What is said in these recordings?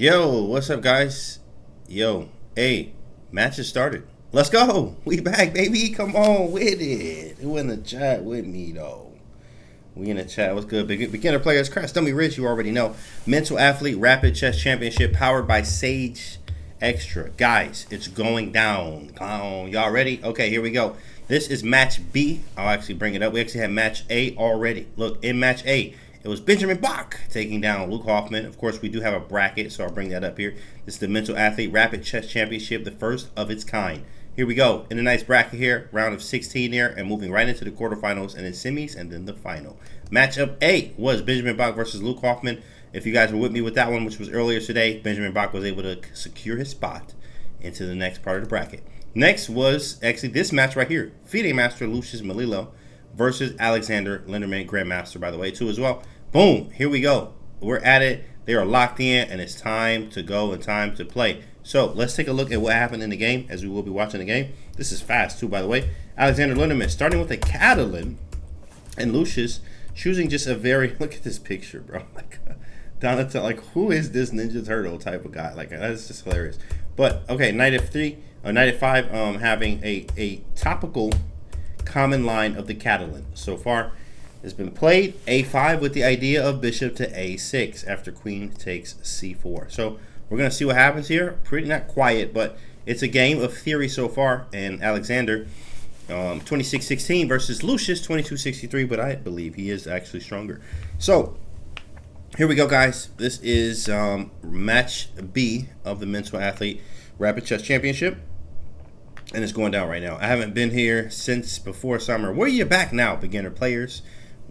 Yo, what's up, guys? Yo, hey, match has started. Let's go. We back, baby. Come on with it. Who in the chat with me, though? We in the chat. What's good? Beginner players, Crash Dummy Rich, you already know. Mental Athlete Rapid Chess Championship powered by Sage Extra. Guys, it's going down. Y'all ready? Okay, here we go. This is match B. I'll actually bring it up. We actually had match A already. Look, in match A, it was Benjamin Bach taking down Luke Hoffman. Of course, we do have a bracket, so I'll bring that up here. This is the Mental Athlete Rapid Chess Championship, the first of its kind. Here we go. In a nice bracket here, round of 16 there, and moving right into the quarterfinals and then semis and then the final. Matchup A was Benjamin Bach versus Luke Hoffman. If you guys were with me with that one, which was earlier today, Benjamin Bach was able to secure his spot into the next part of the bracket. Next was actually this match right here. FIDE Master Lucius Malilo versus Alexander Linderman, Grandmaster, by the way, too, as well. Boom. Here we go. We're at it. They are locked in, and it's time to go and time to play. So let's take a look at what happened in the game, as we will be watching the game. This is fast, too, by the way. Alexander Linderman starting with a Catalan, and Lucius choosing just a very, look at this picture, bro. Like, Donatello, like, who is this Ninja Turtle type of guy? Like, that's just hilarious. But, okay, knight f3, knight f5, having a topical common line of the Catalan. So far, it's been played. A5 with the idea of bishop to a6 after queen takes c4. So we're going to see what happens here. Pretty not quiet, but it's a game of theory so far. And Alexander, 26-16 versus Lucius, 22-63, but I believe he is actually stronger. So here we go, guys. This is match B of the Mental Athlete Rapid Chess Championship. And it's going down right now. I haven't been here since before summer. Where are you back now, beginner players?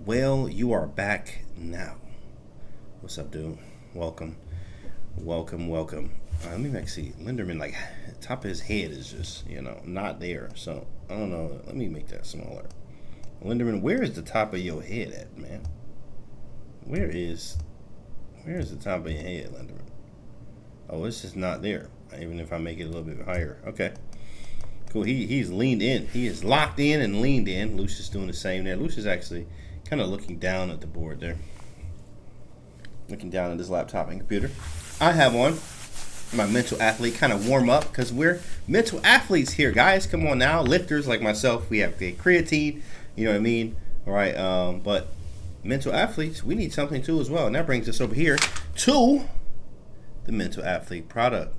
Well, you are back now. What's up, dude? Welcome. Welcome, welcome. Let me see. Linderman, like, the top of his head is just, you know, not there. So, I don't know. Let me make that smaller. Linderman, where is the top of your head at, man? Where is the top of your head, Linderman? Oh, it's just not there. Even if I make it a little bit higher. Okay. Cool. He's leaned in. He is locked in and leaned in. Lucius doing the same there. Lucius actually kind of looking down at the board there. Looking down at his laptop and computer. I have on my mental athlete kind of warm up because we're mental athletes here, guys. Come on now. Lifters like myself, we have the creatine. You know what I mean? All right. But mental athletes, we need something too as well. And that brings us over here to the mental athlete product.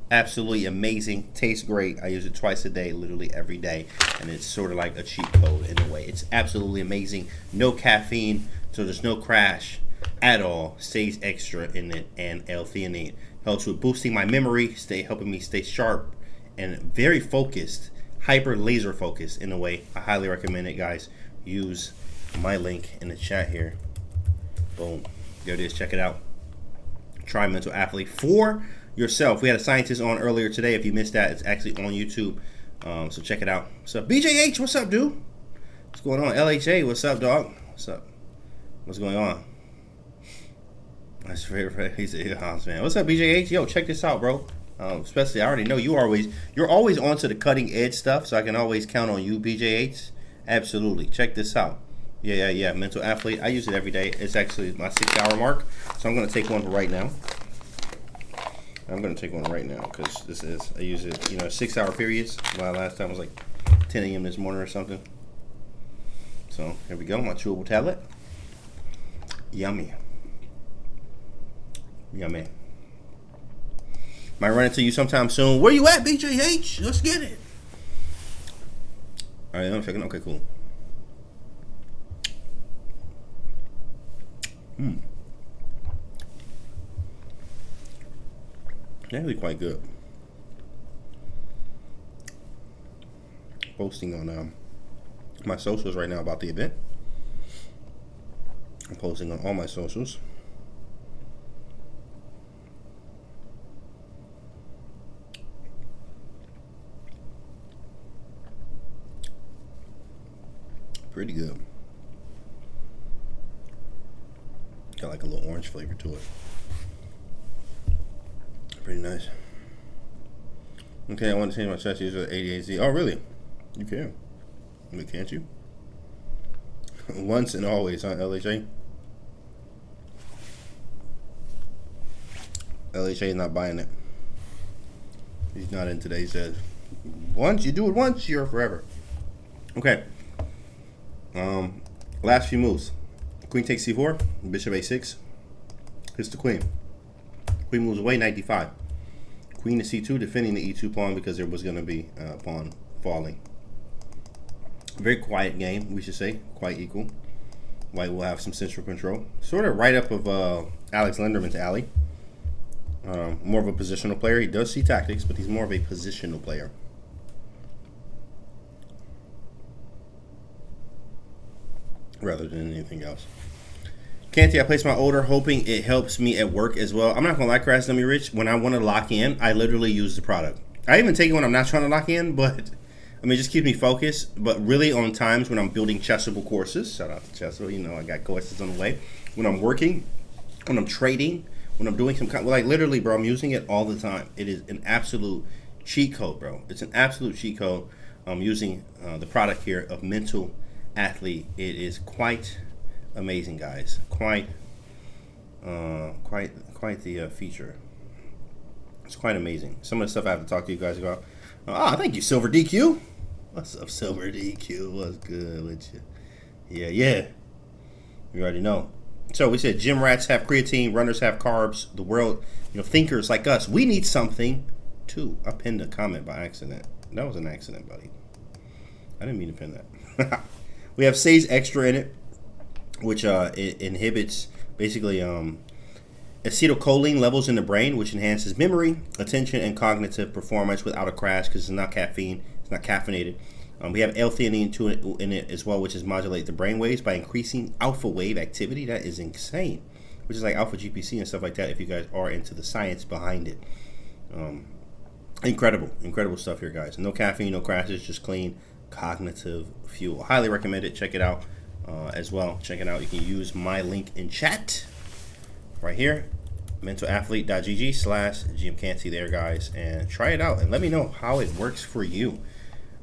Absolutely amazing. Tastes great. I use it twice a day, literally every day. And it's sort of like a cheat code in a way. It's absolutely amazing. No caffeine, so there's no crash at all. Stays extra in it, and L-theanine. Helps with boosting my memory, helping me stay sharp and very focused, hyper laser focused in a way. I highly recommend it, guys. Use my link in the chat here. Boom. There it is. Check it out. Try Mental Athlete for yourself. We had a scientist on earlier today. If you missed that, it's actually on YouTube. So check it out. What's up, BJH? What's up, dude? What's going on? LHA, what's up, dog? What's up? What's going on? That's very. He's a house man. What's up, BJH? Yo, check this out, bro. Especially, I already know you're always onto the cutting edge stuff, so I can always count on you, BJH. Absolutely. Check this out. Yeah. Mental Athlete. I use it every day. It's actually my 6-hour mark, so I'm gonna take one right now. I'm going to take one right now because I use it, 6-hour periods. My last time was like 10 a.m. this morning or something. So here we go, my chewable tablet. Yummy. Yummy. Might run into you sometime soon. Where you at, BJH? Let's get it. All right, I'm checking. Okay, cool. Actually quite good. Posting on my socials right now about the event. I'm posting on all my socials. Pretty good. Got like a little orange flavor to it. Pretty nice. Okay, I want to change my chess user to 88Z. Oh, really? You can. But can't you? Once and always, huh, LHA? LHA is not buying it. He's not in today. He said, once you do it once, you're forever. Okay. Last few moves. Queen takes c4. Bishop a6. Hits the queen. Queen moves away, knight d5. Queen to c2, defending the e2 pawn because there was going to be a pawn falling. Very quiet game, we should say. Quite equal. White will have some central control. Sort of right up of Alex Lenderman's alley. More of a positional player. He does see tactics, but he's more of a positional player. Rather than anything else. Canty, I place my order hoping it helps me at work as well. I'm not going to lie, Crash Dummy Rich. When I want to lock in, I literally use the product. I even take it when I'm not trying to lock in, but I mean, it just keeps me focused. But really on times when I'm building Chessable courses, shout out to Chessable, you know, I got courses on the way. When I'm working, when I'm trading, when I'm doing some kind, like literally, bro, I'm using it all the time. It is an absolute cheat code, bro. It's an absolute cheat code. I'm using the product here of Mental Athlete. It is quite amazing, guys. Quite the feature. It's quite amazing. Some of the stuff I have to talk to you guys about. Thank you, Silver DQ. What's up, Silver DQ? What's good with you? Yeah. You already know. So we said gym rats have creatine, runners have carbs. The world, thinkers like us, we need something too. I pinned a comment by accident. That was an accident, buddy. I didn't mean to pin that. We have Sage Extra in it, which it inhibits basically acetylcholine levels in the brain, which enhances memory, attention, and cognitive performance without a crash because it's not caffeine, it's not caffeinated. We have L-theanine in it as well, which is modulate the brain waves by increasing alpha wave activity. That is insane, which is like alpha GPC and stuff like that if you guys are into the science behind it. Incredible stuff here, guys. No caffeine, no crashes, just clean cognitive fuel. Highly recommend it. Check it out as well. Check it out. You can use my link in chat right here, mentalathlete.gg/GMCanty there, guys, and try it out and let me know how it works for you.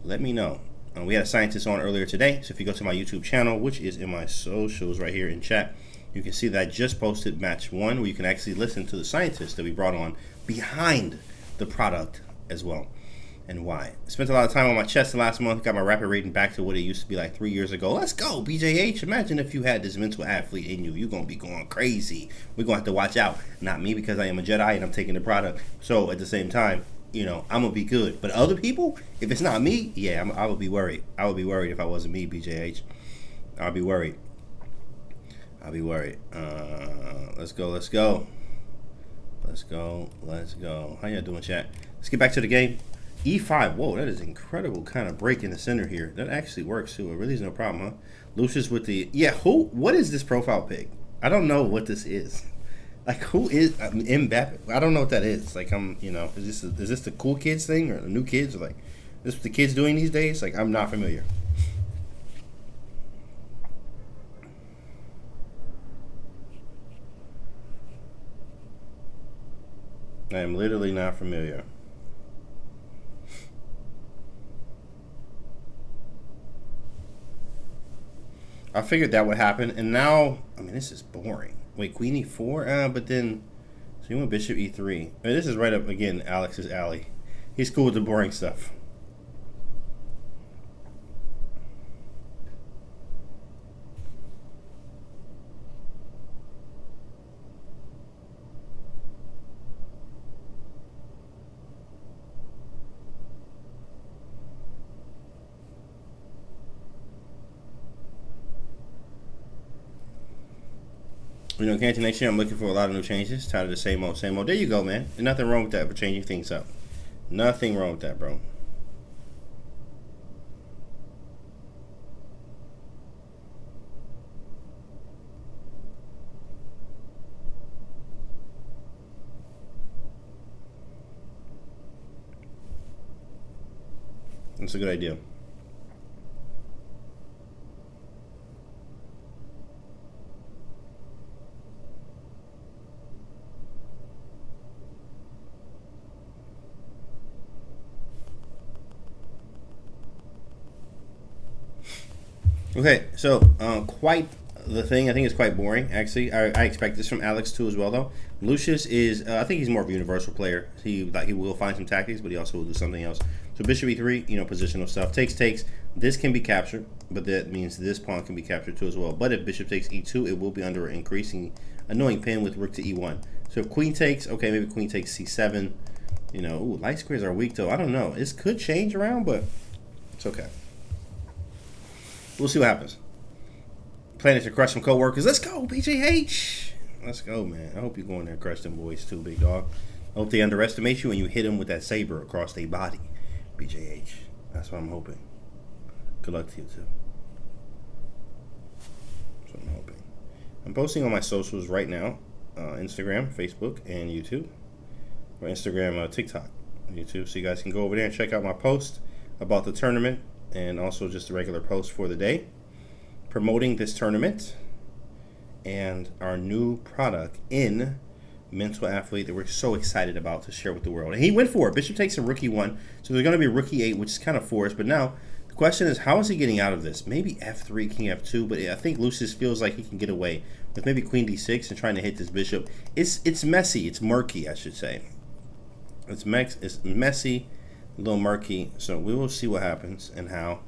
Let me know. We had a scientist on earlier today, so if you go to my YouTube channel, which is in my socials right here in chat, you can see that I just posted match 1 where you can actually listen to the scientist that we brought on behind the product as well. And why. Spent a lot of time on my chess last month. Got my rapid rating back to what it used to be like 3 years ago. Let's go, BJH. Imagine if you had this mental athlete in you. You're going to be going crazy. We're going to have to watch out. Not me, because I am a Jedi and I'm taking the product. So at the same time, I'm going to be good. But other people, if it's not me, yeah, I would be worried. I would be worried if I wasn't me, BJH. I'll be worried. Let's go. How y'all doing, chat? Let's get back to the game. E5, whoa, that is incredible kind of break in the center here. That actually works too. It really is no problem, huh? Lucius with the, what is this profile pic? I don't know what this is. Like, who is Mbappe? I don't know what that is. Like, is this the cool kids thing or the new kids? Or like, is this what the kids doing these days? Like, I'm not familiar. I am literally not familiar. I figured that would happen, and now, this is boring. Wait, queen e4? But then, so you want bishop e3. This is right up, again, Alex's alley. He's cool with the boring stuff. Canty, next year I'm looking for a lot of new changes. Tired of the same old. There you go, man. There's nothing wrong with that for changing things up. Nothing wrong with that, bro. That's a good idea. Okay, so quite the thing. I think it's quite boring, actually. I expect this from Alex too as well, though. Lucius is, I think he's more of a universal player. He will find some tactics, but he also will do something else. So bishop e3, positional stuff. Takes. This can be captured, but that means this pawn can be captured too as well. But if bishop takes e2, it will be under an increasing annoying pin with rook to e1. So if queen takes, okay, maybe queen takes c7. Ooh, light squares are weak though. I don't know. This could change around, but it's okay. We'll see what happens. Planning to crush some co-workers. Let's go, BJH. Let's go, man. I hope you go in there and crush them boys too, big dog. I hope they underestimate you and you hit them with that saber across their body, BJH. That's what I'm hoping. Good luck to you too. That's what I'm hoping. I'm posting on my socials right now, Instagram, Facebook, and YouTube. Or Instagram, TikTok, YouTube. So you guys can go over there and check out my post about the tournament and also just a regular post for the day promoting this tournament and our new product in Mental Athlete that we're so excited about to share with the world. And he went for it. Bishop takes a rook e1. So there's going to be rook e8, which is kind of forced. But now the question is, how is he getting out of this? Maybe f3, king f2. But I think Lucius feels like he can get away with maybe queen d6 and trying to hit this bishop. It's messy. It's murky, I should say. It's messy, a little murky. So we will see what happens and how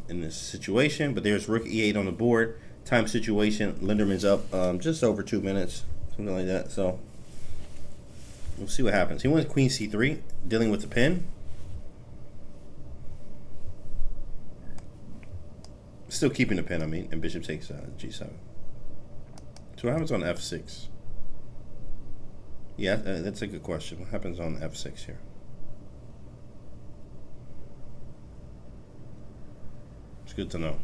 in this situation. But there's rook e8 on the board. Time situation, Linderman's up just over 2 minutes, something like that. So we'll see what happens. He went queen c3, dealing with the pin. Still keeping the pin, and bishop takes g7. So what happens on f6? Yeah, that's a good question. What happens on f6 here? It's good to know.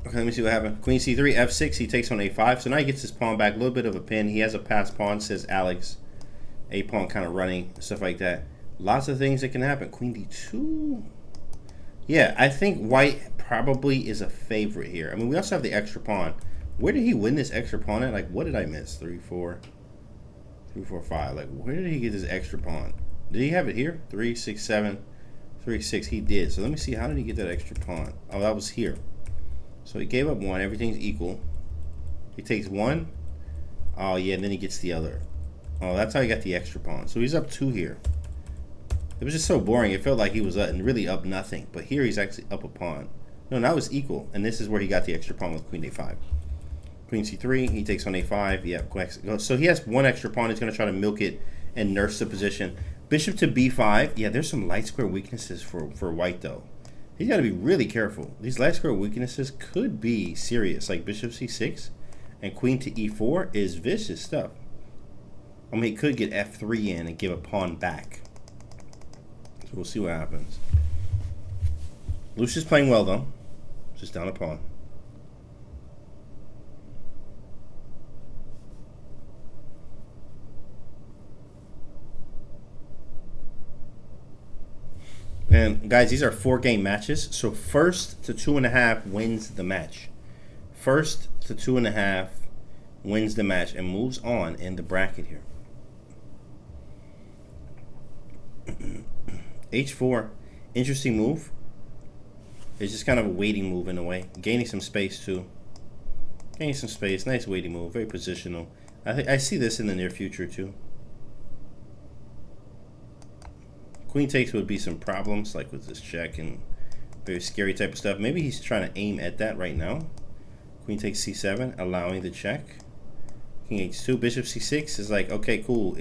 Okay, let me see what happened. Queen c3, f6, he takes on a5. So now he gets his pawn back, a little bit of a pin. He has a passed pawn, says Alex. A pawn kind of running, stuff like that. Lots of things that can happen. Queen d2. Yeah, I think white probably is a favorite here. We also have the extra pawn. Where did he win this extra pawn at? Like, what did I miss? 3, 4, 3, 4, 5. Like, where did he get this extra pawn? Did he have it here? 3, 6, 7, 3, 6. He did. So let me see. How did he get that extra pawn? Oh, that was here. So he gave up 1. Everything's equal. He takes 1. Oh, yeah, and then he gets the other. Oh, that's how he got the extra pawn. So he's up 2 here. It was just so boring. It felt like he was really up nothing. But here he's actually up a pawn. No, now it's equal. And this is where he got the extra pawn with queen a5. Queen c3. He takes on a5. Yeah, so he has 1 extra pawn. He's going to try to milk it and nurse the position. Bishop to b5. Yeah, there's some light square weaknesses for white, though. He's got to be really careful. These light square weaknesses could be serious, like bishop c6 and queen to e4 is vicious stuff. He could get f3 in and give a pawn back. So we'll see what happens. Lucius playing well, though. Just down a pawn. And guys, these are 4-game matches. So first to 2.5 wins the match. First to 2.5 wins the match and moves on in the bracket here. H4, interesting move. It's just kind of a waiting move in a way. Gaining some space too. Gaining some space, nice waiting move, very positional. I see this in the near future too. Queen takes would be some problems, like with this check and very scary type of stuff. Maybe he's trying to aim at that right now. Queen takes c7, allowing the check. King h2, bishop c6 is like, okay, cool.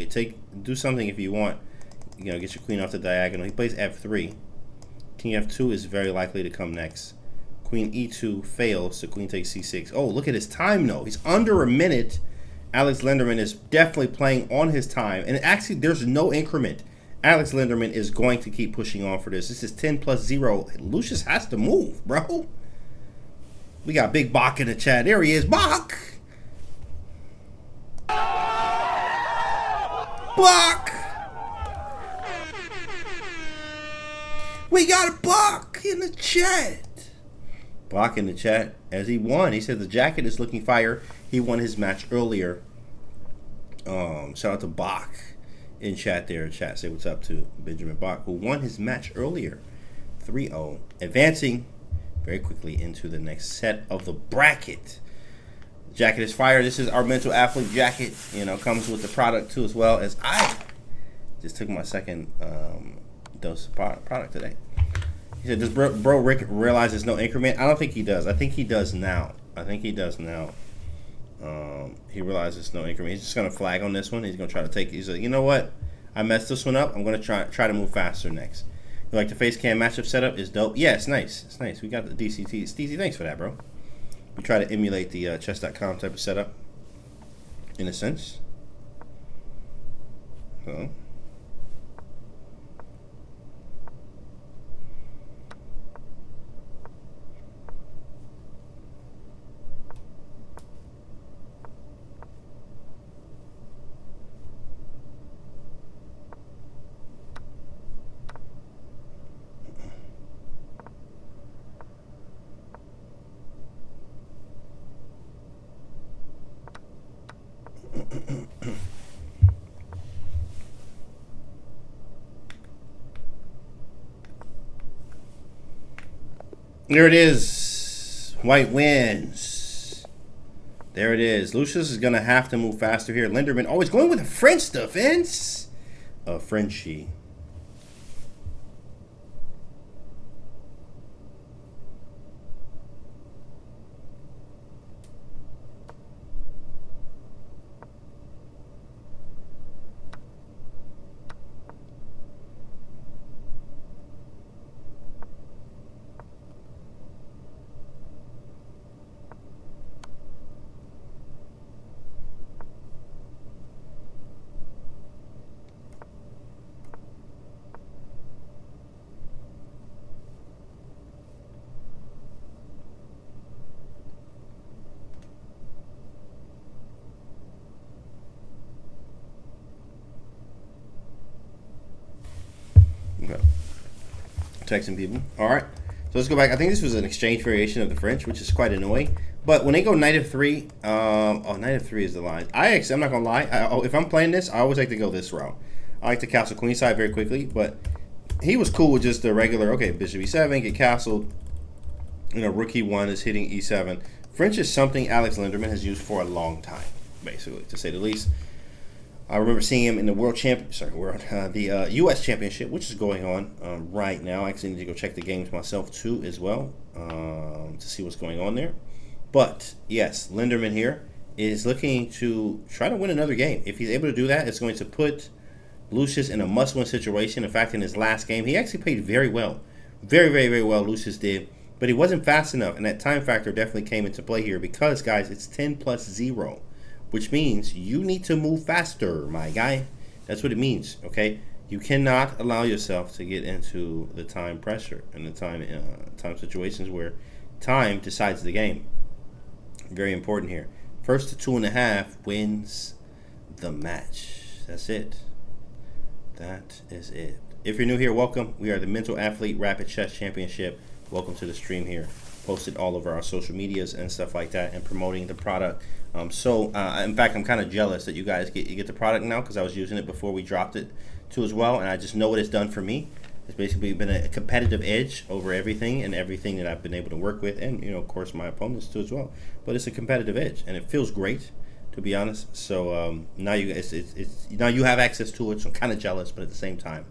Do something if you want. Get your queen off the diagonal. He plays f3. King f2 is very likely to come next. Queen e2 fails, so queen takes c6. Oh, look at his time though. He's under a minute Alex Linderman is definitely playing on his time. And actually, there's no increment. Alex Linderman is going to keep pushing on for this. This is 10 plus 0. Lucius has to move, bro. We got Big Bach in the chat. There he is. Bach! Bach! We got a Bach in the chat. Bach in the chat as he won. He said the jacket is looking fire. He won his match earlier. Shout out to Bach in chat there. Chat, say what's up to Benjamin Bach, who won his match earlier. 3-0. Advancing very quickly into the next set of the bracket. The jacket is fire. This is our mental athlete jacket. You know, comes with the product too, as well as I just took my second dose of product today. He said, does bro Rick realize there's no increment? I don't think he does. I think he does now. He realizes no increment. He's just going to flag on this one. He's going to try to take it. He's like, you know what? I messed this one up. I'm going to try to move faster next. You like the face cam matchup setup? Is dope. Yeah, it's nice. It's nice. We got the DCT. Steezy, thanks for that, bro. We try to emulate the chess.com type of setup in a sense. So. There it is. White wins. There it is. Lucius is going to have to move faster here. Linderman always going with a French defense. A Frenchie. Okay. Texting people. All right. So let's go back. I think this was an exchange variation of the French, which is quite annoying. But when they go knight of 3, knight of 3 is the line. I'm not gonna lie. If I'm playing this, I always like to go this route. I like to castle queenside very quickly, but he was cool with just the regular. Okay, bishop e7, get castled. You know, rook e1 is hitting e7. French is something Alex Linderman has used for a long time, basically, to say the least. I remember seeing him in the the U.S. Championship, which is going on right now. I actually need to go check the games myself too, as well, to see what's going on there. But yes, Linderman here is looking to try to win another game. If he's able to do that, it's going to put Lucius in a must-win situation. In fact, in his last game, he actually played very well, very, very, very well. Lucius did, but he wasn't fast enough, and that time factor definitely came into play here because, guys, it's 10 plus 0. Which means you need to move faster, my guy. That's what it means, okay? You cannot allow yourself to get into the time pressure and the time situations where time decides the game. Very important here. First to 2.5 wins the match. That's it. That is it. If you're new here, welcome. We are the Mental Athlete Rapid Chess Championship. Welcome to the stream here. Posted all over our social medias and stuff like that and promoting the product. In fact, I'm kind of jealous that you guys get the product now because I was using it before we dropped it too as well, and I just know what it's done for me. It's basically been a competitive edge over everything and everything that I've been able to work with, and of course my opponents too as well. But it's a competitive edge, and it feels great, to be honest. So now now you have access to it. So I'm kind of jealous, but at the same time,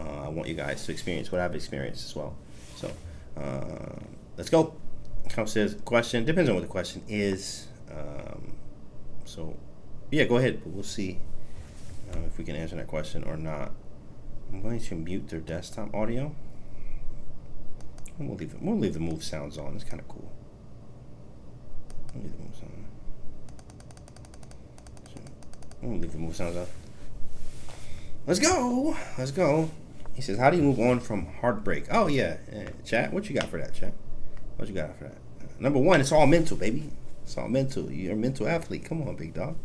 I want you guys to experience what I've experienced as well. So let's go. Come says question depends on what the question is. So yeah, go ahead. But we'll see if we can answer that question or not. I'm going to mute their desktop audio. We'll leave the move sounds on. It's kind of cool. We'll leave the move sound on. I'm gonna leave the move sounds off. Let's go. Let's go. He says, how do you move on from heartbreak? Oh, yeah. Chat, what you got for that, chat? What you got for that? Number one, it's all mental, baby. It's all mental. You're a mental athlete. Come on, big dog.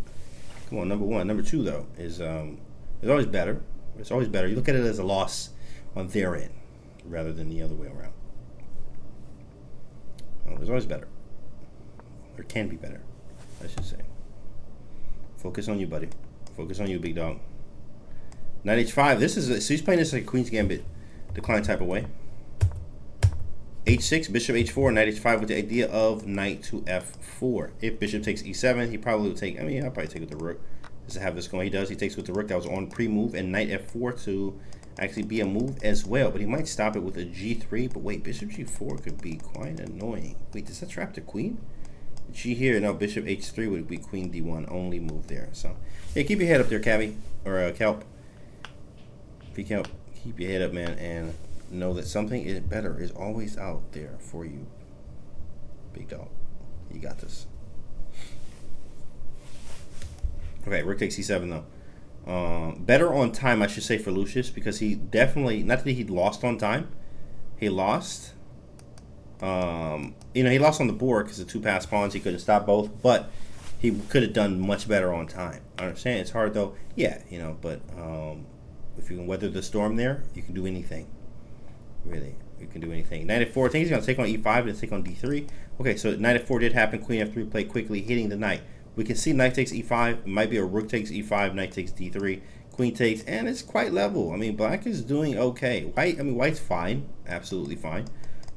Come on, number one. Number two, though, is it's always better. It's always better. You look at it as a loss on their end rather than the other way around. It's always better. Or can be better, I should say. Focus on you, buddy. Focus on you, big dog. Knight h5. This is so he's playing this like a Queen's Gambit decline type of way. h6, bishop h4, knight h5 with the idea of knight to f4. If bishop takes e7, he probably would take. I mean, I'll probably take with the rook just to have this going. He does. He takes with the rook that was on pre-move, and knight f4 to actually be a move as well. But he might stop it with a g3. But wait, bishop g4 could be quite annoying. Wait, does that trap the queen? G here. No, bishop h3 would be queen d1 only move there. So yeah, keep your head up there, Cabby or Kelp. If you can keep your head up, man, and know that something is better is always out there for you, big dog. You got this. Okay, rook takes c7 though. Better on time, I should say, for Lucius, because he definitely, not that he lost on time, he lost. You know, he lost on the board because of two passed pawns. He couldn't stop both, but he could have done much better on time. I understand it's hard though. Yeah, you know, but if you can weather the storm there, you can do anything. Really, you can do anything. Knight f4. I think he's going to take on e5 and take on d3. Okay, so knight f4 did happen. Queen f3 played quickly, hitting the knight. We can see knight takes e5. It might be a rook takes e5. Knight takes d3. Queen takes, and it's quite level. I mean, black is doing okay. White's fine, absolutely fine.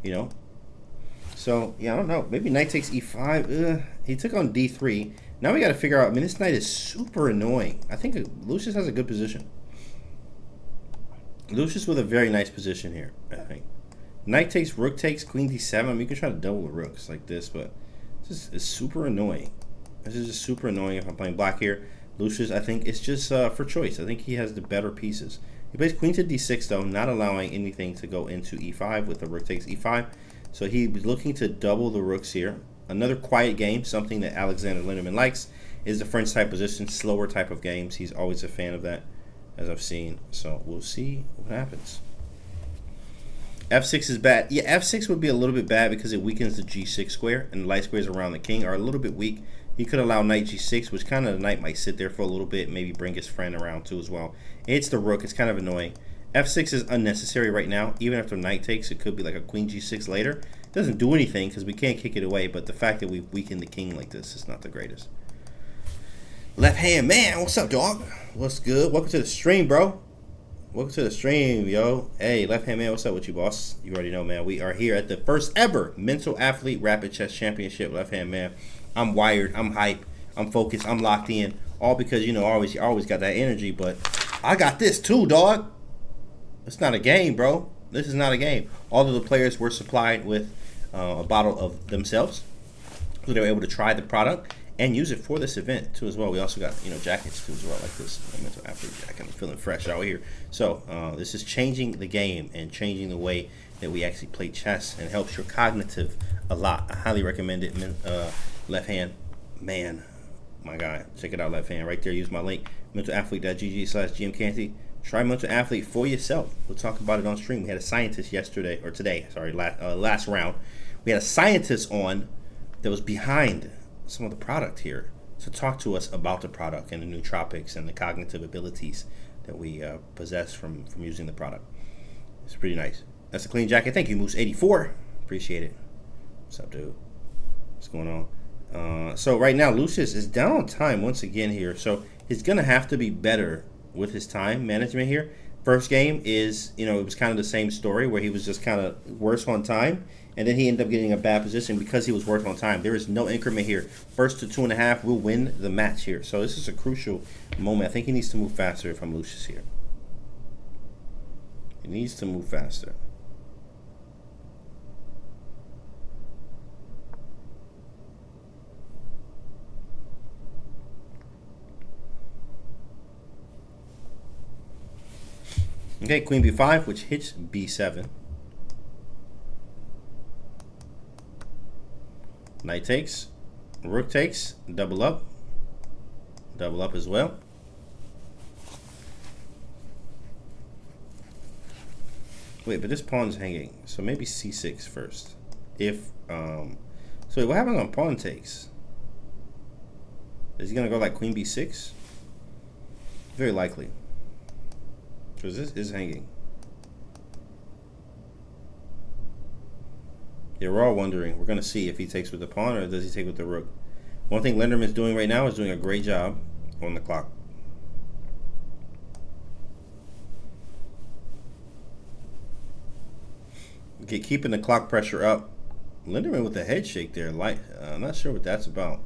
You know. So yeah, I don't know. Maybe knight takes e5. He took on d3. Now we got to figure out. I mean, this knight is super annoying. I think Lucius has a good position. Lucius with a very nice position here, I think. Knight takes, rook takes, queen d7. I mean, you can try to double the rooks like this, but it's super annoying. This is just super annoying if I'm playing black here. Lucius, I think it's just for choice. I think he has the better pieces. He plays queen to d6, though, not allowing anything to go into e5 with the rook takes e5. So he's looking to double the rooks here. Another quiet game, something that Alexander Lindemann likes, is the French type position, slower type of games. He's always a fan of that, as I've seen. So we'll see what happens. f6 is bad. Yeah, f6 would be a little bit bad because it weakens the g6 square, and the light squares around the king are a little bit weak. He could allow knight g6, which kind of the knight might sit there for a little bit, maybe bring his friend around too as well. It's the rook. It's kind of annoying. f6 is unnecessary right now. Even after knight takes, it could be like a queen g6 later. It doesn't do anything because we can't kick it away, but the fact that we've weakened the king like this is not the greatest. Left hand man, what's up, dog? What's good? Welcome to the stream, bro. Welcome to the stream, yo. Hey, left hand man, what's up with you, boss? You already know, man. We are here at the first ever Mental Athlete Rapid Chess Championship, left hand man. I'm wired, I'm hype, I'm focused, I'm locked in. All because, you know, you always got that energy, but I got this too, dog. It's not a game, bro. This is not a game. All of the players were supplied with a bottle of themselves, so they were able to try the product and use it for this event too as well. We also got, you know, jackets too as well, like this Mental Athlete jacket. I'm feeling fresh out here. So this is changing the game and changing the way that we actually play chess, and helps your cognitive a lot. I highly recommend it. Left hand man, my guy, check it out. Left hand right there. Use my link, mentalathlete.gg/GMCanty. Try Mental Athlete for yourself. We'll talk about it on stream. We had a scientist yesterday, or today, sorry, last round. We had a scientist on that was behind some of the product here to talk to us about the product and the nootropics and the cognitive abilities that we possess from using the product. It's pretty nice. That's a clean jacket. Thank you, Moose84. Appreciate it. What's up, dude? What's going on? So right now, Lucius is down on time once again here. So he's going to have to be better with his time management here. First game is, you know, it was kind of the same story where he was just kind of worse on time, and then he ended up getting a bad position because he was worse on time. There is no increment here. First to 2.5 will win the match here. So this is a crucial moment. I think he needs to move faster if I'm Lucius here. He needs to move faster. Okay, queen b5, which hits b7. Knight takes, rook takes, double up as well. Wait, but this pawn's hanging, so maybe c6 first. If so wait, what happens on pawn takes? Is he gonna go like queen b6? Very likely, because this is hanging. Yeah, we're all wondering. We're gonna see if he takes with the pawn or does he take with the rook. One thing Linderman's doing right now is doing a great job on the clock. Okay, keeping the clock pressure up. Linderman with the head shake there. I'm not sure what that's about.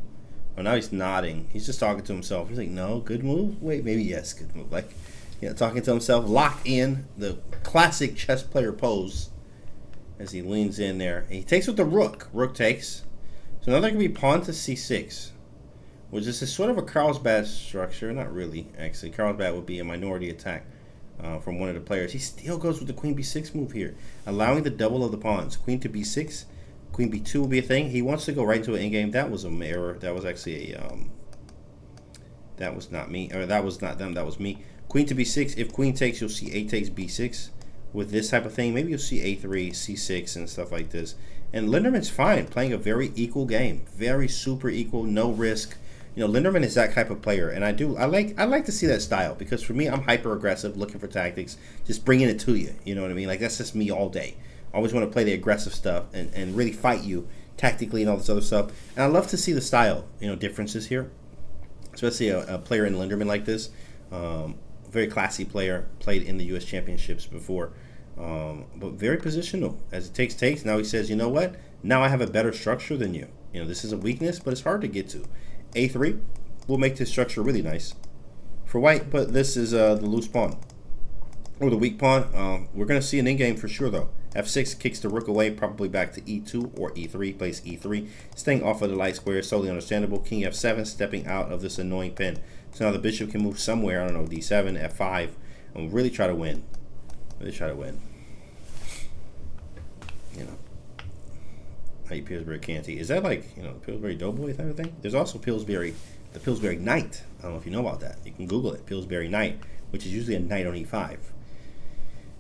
Oh, now he's nodding. He's just talking to himself. He's like, no, good move? Wait, maybe yes, good move. Like, you know, talking to himself, locked in, the classic chess player pose as he leans in there. And he takes with the rook. Rook takes. So now there can be pawn to c6, which is sort of a Carlsbad structure. Not really, actually. Carlsbad would be a minority attack from one of the players. He still goes with the queen b6 move here, allowing the double of the pawns. Queen to b6, queen b2 will be a thing. He wants to go right into an endgame. That was a error. That was actually a that was not me, or that was not them. That was me. Queen to b6. If queen takes, you'll see a takes b6 with this type of thing. Maybe you'll see a3, c6, and stuff like this. And Linderman's fine, playing a very equal game, very super equal, no risk. You know, Linderman is that type of player, and I like to see that style, because for me, I'm hyper aggressive, looking for tactics, just bringing it to you. You know what I mean? Like, that's just me all day. I always want to play the aggressive stuff and really fight you tactically and all this other stuff. And I love to see the style, you know, differences here, especially a player in Linderman like this. Very classy player, played in the U.S. Championships before, but very positional. As it takes. Now he says, you know what? Now I have a better structure than you. You know, this is a weakness, but it's hard to get to. A3 will make this structure really nice for white, but this is the loose pawn or the weak pawn. We're going to see an endgame for sure, though. F6 kicks the rook away, probably back to E2 or E3. Plays E3, staying off of the light square, totally understandable. King F7, stepping out of this annoying pin. So now the bishop can move somewhere. I don't know, D7, F5, and really try to win. Really try to win. You know. Pillsbury Canty. Is that like, you know, Pillsbury Doughboy type of thing? There's also the Pillsbury Knight. I don't know if you know about that. You can Google it, Pillsbury Knight, which is usually a knight on E5.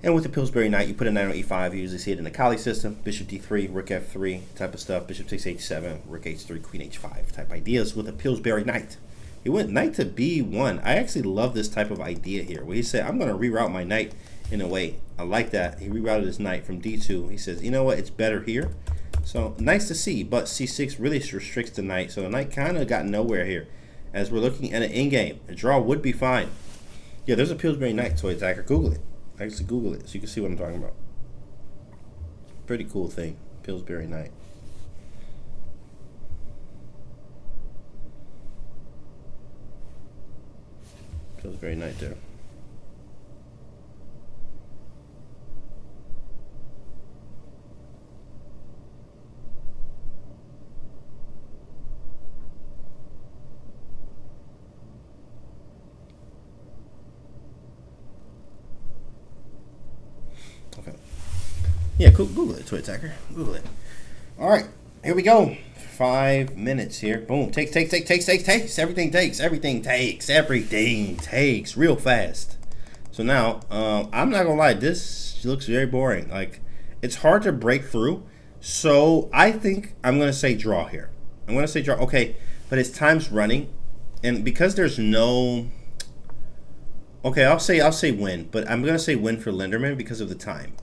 And with the Pillsbury Knight, you put a knight on E5. You usually see it in the KYLO system. Bishop D3, Rook F3 type of stuff. Bishop takes H7, Rook H3, Queen H5 type ideas with a Pillsbury Knight. He went knight to B1. I actually love this type of idea here, where he said, I'm going to reroute my knight in a way. I like that. He rerouted his knight from D2. He says, you know what, it's better here. So nice to see, but C6 really restricts the knight. So the knight kind of got nowhere here. As we're looking at an endgame, a draw would be fine. Yeah, there's a Pillsbury Knight toy attacker. Google it. Actually, Google it so you can see what I'm talking about. Pretty cool thing, Pillsbury Knight. Pillsbury Knight there. Okay. Yeah, Google it, Toy Attacker. Google it. All right, here we go. 5 minutes here. Boom. Takes. Everything takes real fast. So now, I'm not gonna lie, this looks very boring. Like, it's hard to break through. So I think I'm gonna say draw here. I'm gonna say draw. Okay, but his time's running, and because there's no. Okay, I'll say win, but I'm gonna say win for Linderman because of the time.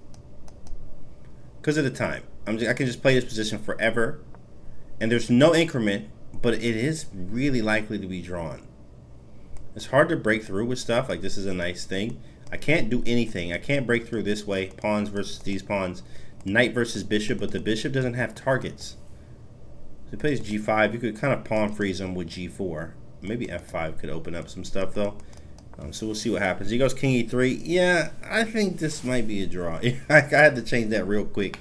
Because of the time, I can just play this position forever, and there's no increment, but it is really likely to be drawn. It's hard to break through with stuff like this. Is a nice thing. I can't do anything. I can't break through this way. Pawns versus these pawns, knight versus bishop, but the bishop doesn't have targets. So he plays G5. You could kind of pawn freeze him with G4. Maybe F5 could open up some stuff though. So we'll see what happens. He goes King E3. Yeah, I think this might be a draw. I had to change that real quick.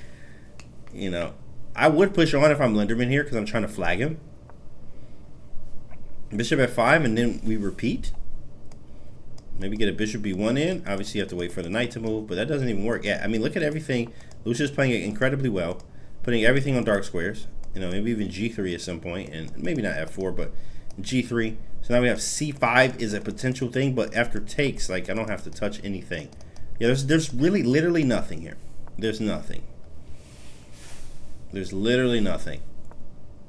You know, I would push on if I'm Linderman here because I'm trying to flag him. Bishop F5, and then we repeat. Maybe get a Bishop B1 in. Obviously, you have to wait for the knight to move, but that doesn't even work. Yeah, I mean, look at everything. Lucia's playing it incredibly well, putting everything on dark squares. You know, maybe even G3 at some point, and maybe not F4, but G3. So now we have C5 is a potential thing, but after takes, like, I don't have to touch anything. Yeah, there's really literally nothing here. There's nothing. There's literally nothing.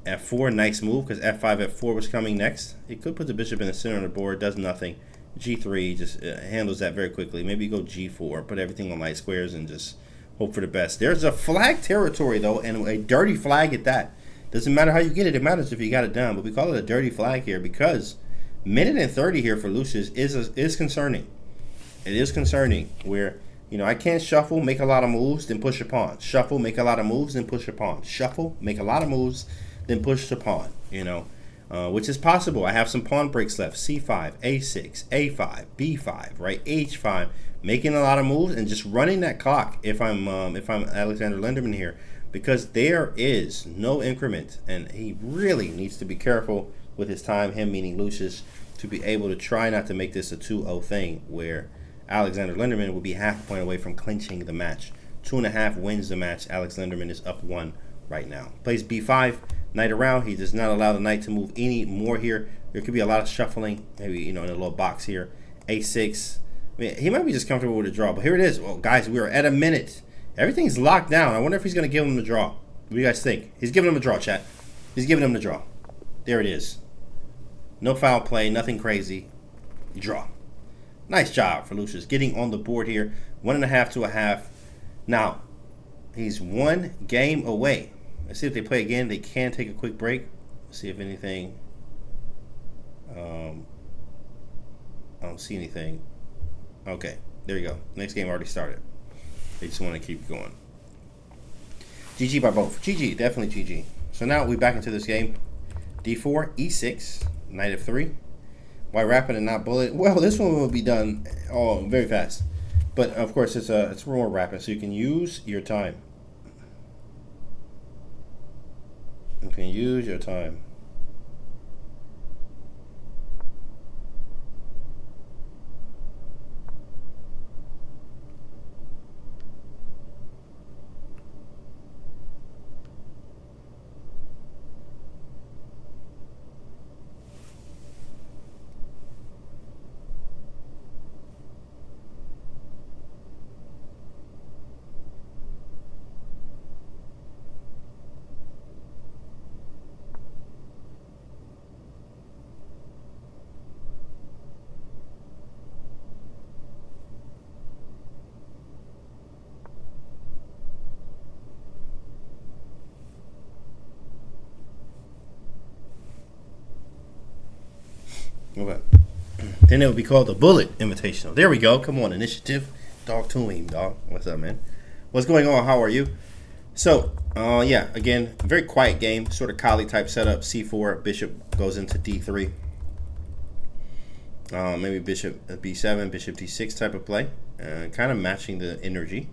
F4, nice move, because F5, F4 was coming next. It could put the bishop in the center of the board, does nothing. G3 just handles that very quickly. Maybe go G4, put everything on light squares, and just hope for the best. There's a flag territory, though, and a dirty flag at that. Doesn't matter how you get it. It matters if you got it down. But we call it a dirty flag here because minute and 30 here for Lucius is concerning. It is concerning where, you know, I can't shuffle, make a lot of moves, then push a pawn. Shuffle, make a lot of moves, then push a pawn. Shuffle, make a lot of moves, then push the pawn, you know, which is possible. I have some pawn breaks left. C5, A6, A5, B5, right? H5, making a lot of moves and just running that clock if I'm Alexander Linderman here, because there is no increment, and he really needs to be careful with his time, him meaning Lucius, to be able to try not to make this a 2-0 thing where Alexander Linderman will be half a point away from clinching the match. 2.5 wins the match. Alex Linderman is up 1 right now. Plays B5. Knight around. He does not allow the knight to move any more here. There could be a lot of shuffling, maybe, you know, in a little box here. A6. I mean, he might be just comfortable with a draw, but here it is. Well, guys, we are at a minute. Everything's locked down. I wonder if he's going to give him the draw. What do you guys think? He's giving him a draw, chat. He's giving him the draw. There it is. No foul play, nothing crazy. Draw. Nice job for Lucius getting on the board here. 1.5 to a half. Now, he's 1 game away. Let's see if they play again. They can take a quick break. See if anything. I don't see anything. Okay, there you go. Next game already started. They just want to keep going. GG by both. GG, definitely GG. So now we're back into this game. D4, E6, Knight F3. Why rapid and not bullet? Well, this one will be done very fast. But of course, it's more rapid, so you can use your time. You can use your time. Okay. Then it would be called the Bullet Invitational. There we go. Come on, initiative. Dog to him, dog. What's up, man? What's going on? How are you? So, yeah, again, very quiet game. Sort of collie type setup. C4, bishop goes into D3. Maybe bishop B7, bishop D6 type of play. Kind of matching the energy.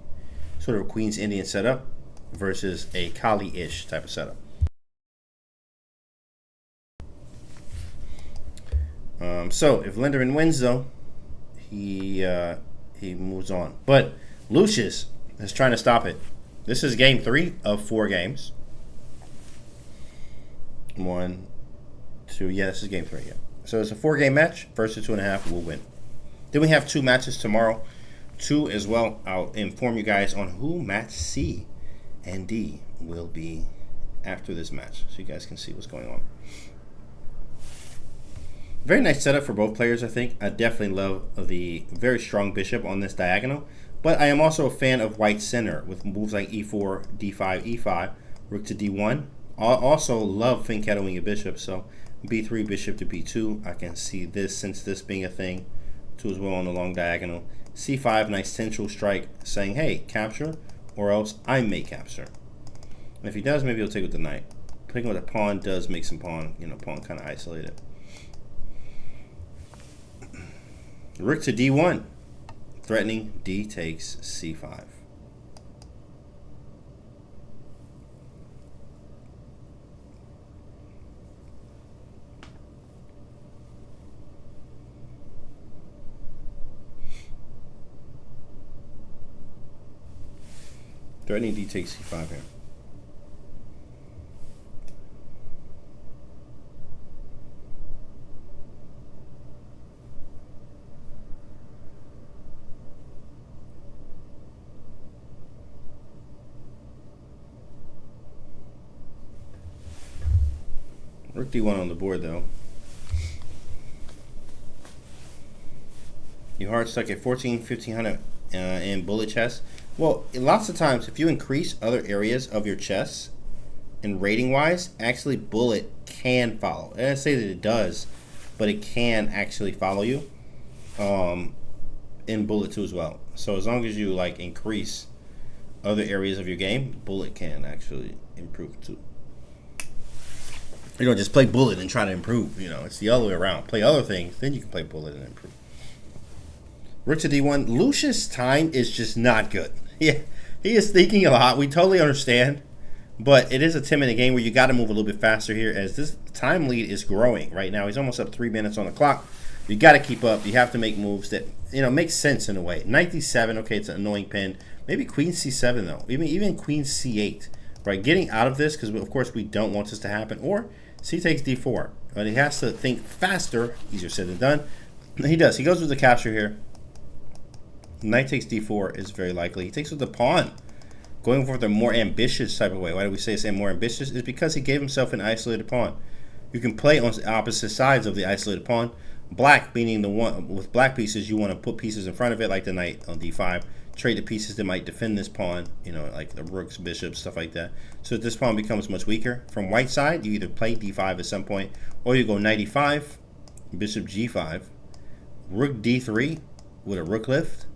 Sort of a Queen's Indian setup versus a collie-ish type of setup. So if Linderman wins, though, he moves on. But Lucius is trying to stop it. This is game 3 of 4 games. 1, 2. Yeah, this is game 3. Yeah. So it's a 4-game match. First to 2.5 will win. Then we have 2 matches tomorrow. 2 as well. I'll inform you guys on who match C and D will be after this match, so you guys can see what's going on. Very nice setup for both players, I think. I definitely love the very strong bishop on this diagonal. But I am also a fan of white center with moves like E4, D5, E5, rook to D1. I also love fianchettoing a bishop, so B3, bishop to B2. I can see this, since this being a thing, 2 as well on the long diagonal. C5, nice central strike, saying, hey, capture, or else I may capture. And if he does, maybe he'll take with the knight. Picking with a pawn does make some pawn kind of isolated. Rook to D1, threatening D takes C5. Threatening D takes C5 here. Rook D1 on the board, though. You're hard stuck at 1500 in bullet chess. Well, lots of times, if you increase other areas of your chess, and rating-wise, actually bullet can follow. And I say that it does, but it can actually follow you in bullet too as well. So as long as you like increase other areas of your game, bullet can actually improve too. You don't just play bullet and try to improve. You know, it's the other way around. Play other things, then you can play bullet and improve. Rook to D1. Lucius' time is just not good. Yeah, he is thinking a lot. We totally understand. But it is a 10-minute game where you got to move a little bit faster here as this time lead is growing right now. He's almost up 3 minutes on the clock. You got to keep up. You have to make moves that, you know, make sense in a way. Knight D7, okay, it's an annoying pin. Maybe Queen C7, though. Even Queen C8, right? Getting out of this, because, of course, we don't want this to happen. Or C takes D4. But he has to think faster. Easier said than done. He does. He goes with the capture here. Knight takes D4 is very likely. He takes with the pawn. Going for the more ambitious type of way. Why do we say it's more ambitious? Is because he gave himself an isolated pawn. You can play on the opposite sides of the isolated pawn. Black, meaning the one with black pieces, you want to put pieces in front of it, like the knight on D5. Trade the pieces that might defend this pawn, you know, like the rooks, bishops, stuff like that. So this pawn becomes much weaker. From white side, you either play D5 at some point, or you go knight E5, bishop G5, rook D3 with a rook lift.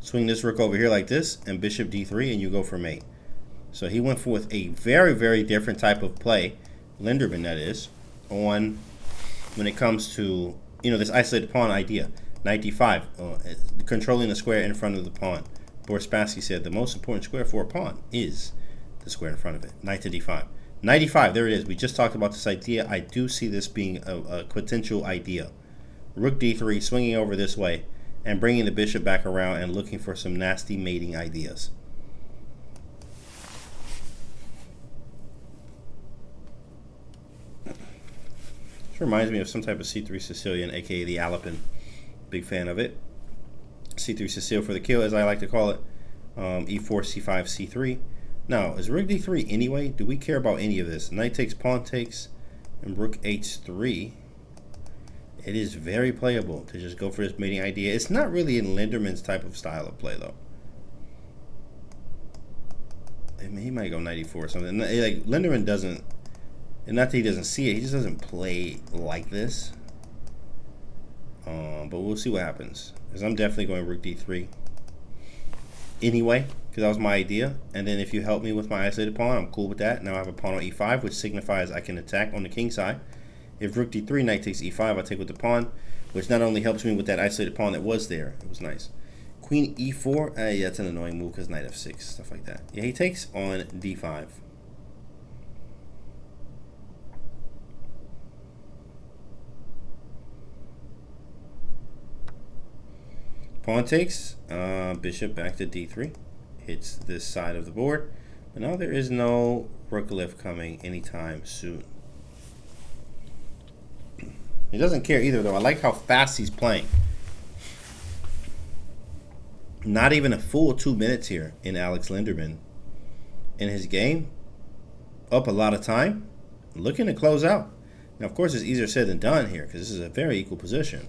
Swing this rook over here like this, and bishop D3, and you go for mate. So he went with a very, very different type of play, Linderman that is, on when it comes to, you know, this isolated pawn idea. Knight D5, controlling the square in front of the pawn. Boris Spassky said the most important square for a pawn is the square in front of it. Knight to D5. Knight E5, there it is. We just talked about this idea. I do see this being a potential idea. Rook D3, swinging over this way, and bringing the bishop back around and looking for some nasty mating ideas. This reminds me of some type of C3 Sicilian, aka the Alapin. Big fan of it. C3 Sicil for the kill, as I like to call it. E4, C5, C3. Now, is rook D3 anyway? Do we care about any of this? Knight takes, pawn takes, and rook H3. It is very playable to just go for this mating idea. It's not really in Linderman's type of style of play, though. I mean, he might go 94 or something. Like, Linderman doesn't, and not that he doesn't see it, he just doesn't play like this. But we'll see what happens. Because I'm definitely going rook D3 anyway, because that was my idea. And then if you help me with my isolated pawn, I'm cool with that. Now I have a pawn on E5, which signifies I can attack on the king side. If rook D3, knight takes E5, I take with the pawn, which not only helps me with that isolated pawn that was there. It was nice. Queen E4, yeah, that's an annoying move because knight F6, stuff like that. Yeah, he takes on D5. Pawn takes, bishop back to D3. Hits this side of the board. But now there is no rook lift coming anytime soon. He doesn't care either, though. I like how fast he's playing. Not even a full 2 minutes here in Alex Linderman. In his game, up a lot of time, looking to close out. Now, of course, it's easier said than done here because this is a very equal position.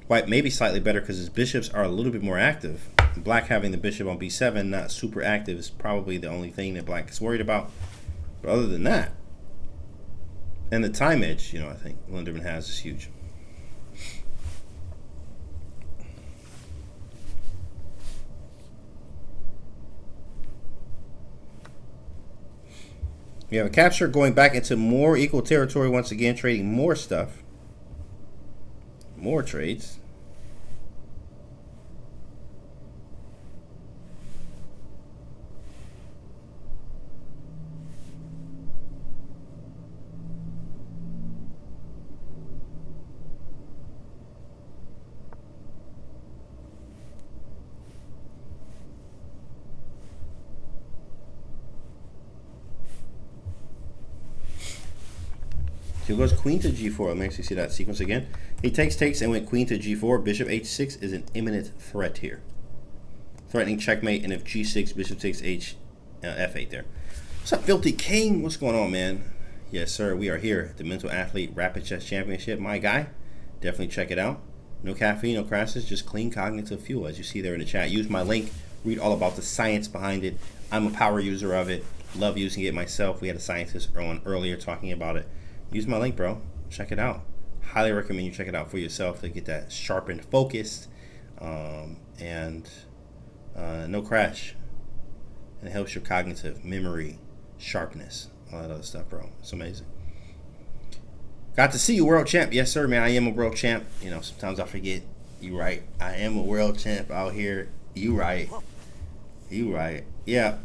White may be slightly better because his bishops are a little bit more active. Black having the bishop on B7, not super active, is probably the only thing that Black is worried about. But other than that, and the time edge, you know, I think Linderman has is huge. We have a capture going back into more equal territory once again, trading more stuff. More trades. He goes queen to G4. Let me actually see that sequence again. He takes, and went queen to G4. Bishop H6 is an imminent threat here. Threatening checkmate, and if G6, bishop takes F8 there. What's up, Filthy King? What's going on, man? Yes, sir. We are here at the Mental Athlete Rapid Chess Championship. My guy, definitely check it out. No caffeine, no crashes, just clean cognitive fuel, as you see there in the chat. Use my link. Read all about the science behind it. I'm a power user of it. Love using it myself. We had a scientist on earlier talking about it. Use my link, bro. Check it out. Highly recommend you check it out for yourself to get that sharpened focus and no crash. And it helps your cognitive memory, sharpness, all that other stuff, bro. It's amazing. Got to see you, world champ. Yes, sir, man. I am a world champ. You know, sometimes I forget. You right. I am a world champ out here. You right. You right. Yeah.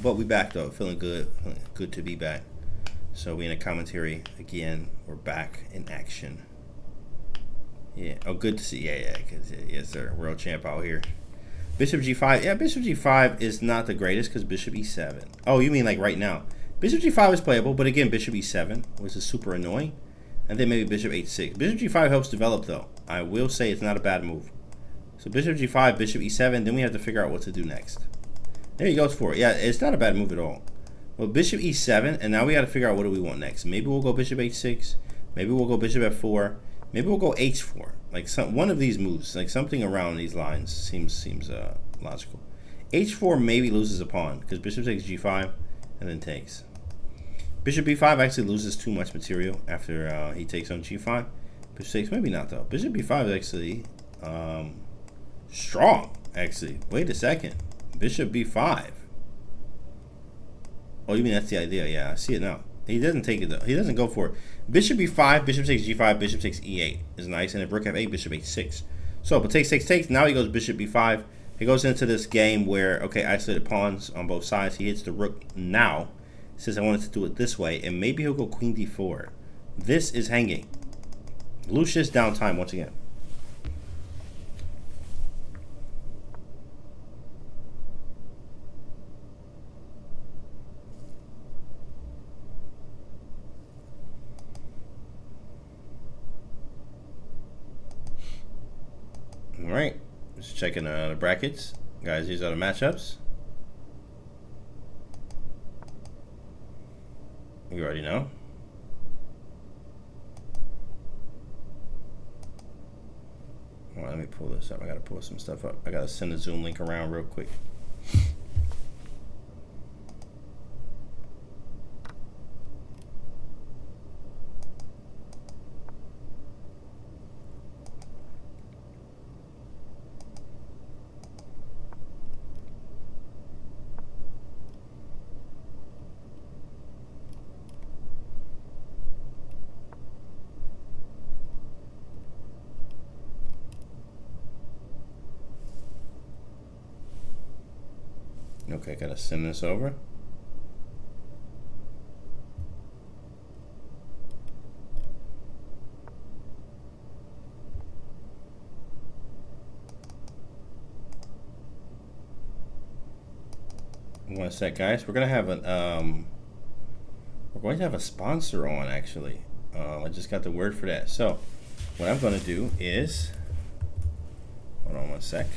But we back though. Feeling good. Good to be back. So we in a commentary again. We're back in action. Yeah. Oh, good to see. Yeah. Yes, sir. World champ out here. Bishop G5. Yeah, Bishop G5 is not the greatest because Bishop E7. Oh, you mean like right now? Bishop G5 is playable, but again, Bishop E7, which is super annoying. And then maybe Bishop H6. Bishop G5 helps develop, though. I will say it's not a bad move. So Bishop G5, Bishop E7, then we have to figure out what to do next. There he goes for it. Yeah, it's not a bad move at all. Well, Bishop E7, and now we got to figure out what do we want next. Maybe we'll go Bishop H6. Maybe we'll go Bishop F4. Maybe we'll go H4. Like one of these moves, like something around these lines seems logical. H4 maybe loses a pawn because Bishop takes G5 and then takes. Bishop B5 actually loses too much material after he takes on G5. Bishop takes, maybe not though. Bishop B5 is actually strong. Actually, wait a second. Bishop B5. Oh, you mean that's the idea? Yeah, I see it now. He doesn't take it though. He doesn't go for it. Bishop B5, Bishop takes G5, Bishop takes E8 is nice, and then Rook F8, Bishop H6. So, but takes. Now he goes Bishop B5. He goes into this game where, okay, isolated pawns on both sides. He hits the Rook now. Says I wanted to do it this way, and maybe he'll go Queen D4. This is hanging. Lucius downtime once again. All right, just checking the brackets, guys. These are the matchups. You already know. Well, let me pull this up. I gotta pull some stuff up. I gotta send the Zoom link around real quick. Okay, gotta send this over. One sec, guys. We're going to have a sponsor on actually. I just got the word for that. So, what I'm going to do is, hold on one sec.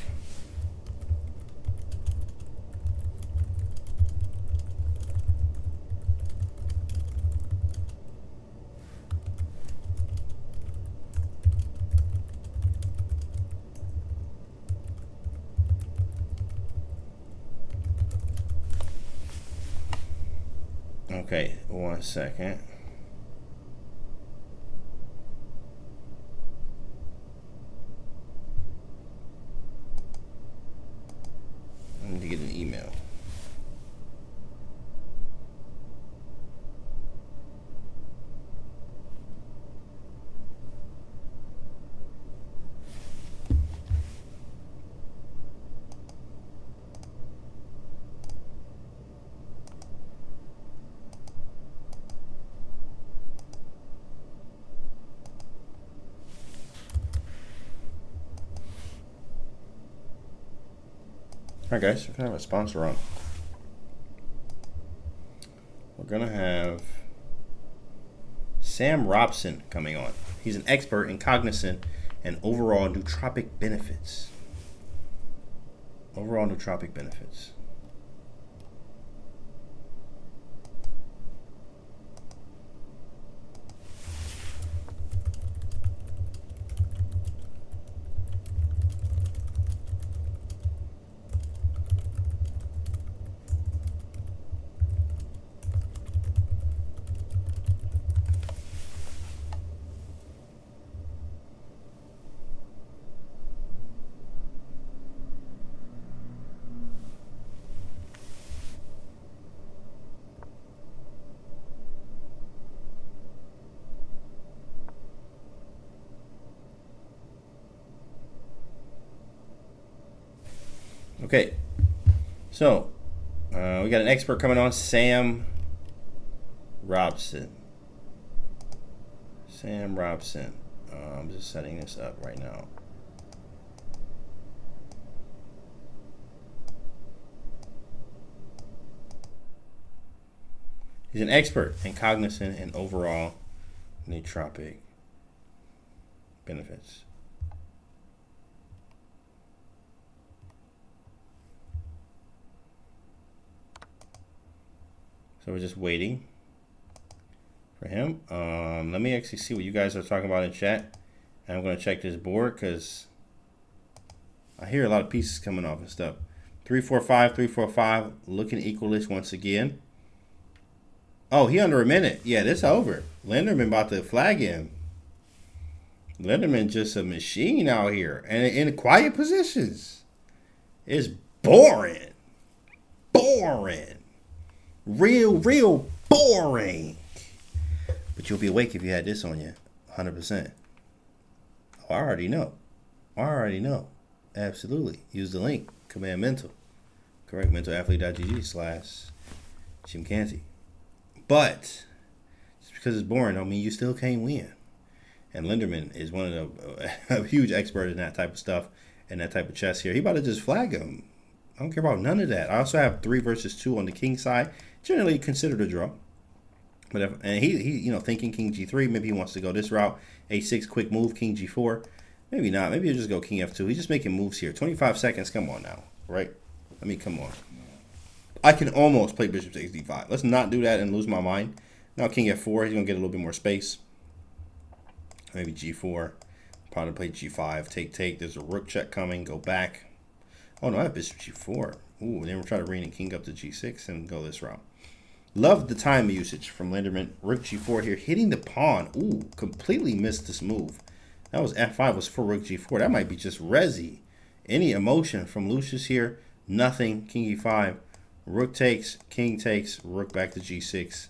Okay, 1 second. I need to get an email. Alright guys, we're going to have a sponsor on. We're going to have Sam Robson coming on. He's an expert in cognizant and overall nootropic benefits. Overall nootropic benefits. Okay, so we got an expert coming on, Sam Robson. Sam Robson. I'm just setting this up right now. He's an expert in cognizant and overall nootropic benefits. So we're just waiting for him. Let me actually see what you guys are talking about in chat. And I'm going to check this board because I hear a lot of pieces coming off and stuff. 345, 345, looking equalish once again. Oh, he under a minute. Yeah, this over. Linderman about to flag him. Linderman just a machine out here. And in quiet positions. It's boring. Boring. Real boring. But you'll be awake if you had this on you. 100%. Oh, I already know. I already know. Absolutely. Use the link. Command Mental. Correct. Mentalathlete.gg/Jim Canty. But just because it's boring don't mean you still can't win. And Linderman is one of the a huge expert in that type of stuff and that type of chess here. He about to just flag him. I don't care about none of that. I also have 3 versus 2 on the king side. Generally considered a draw. But and he thinking king g3. Maybe he wants to go this route. a6 quick move, king g4. Maybe not. Maybe he'll just go king f2. He's just making moves here. 25 seconds. Come on now. Right? I mean, come on. I can almost play bishop takes d5. Let's not do that and lose my mind. Now king f4. He's going to get a little bit more space. Maybe g4. Probably play g5. Take. There's a rook check coming. Go back. Oh, no. I have bishop g4. Ooh, then we'll try to rein the king up to g6 and go this route. Love the time usage from Linderman. Rook g4 here. Hitting the pawn. Ooh, completely missed this move. That was f5 was for rook g4. That might be just resi. Any emotion from Lucius here. Nothing. King e5. Rook takes. King takes. Rook back to g6.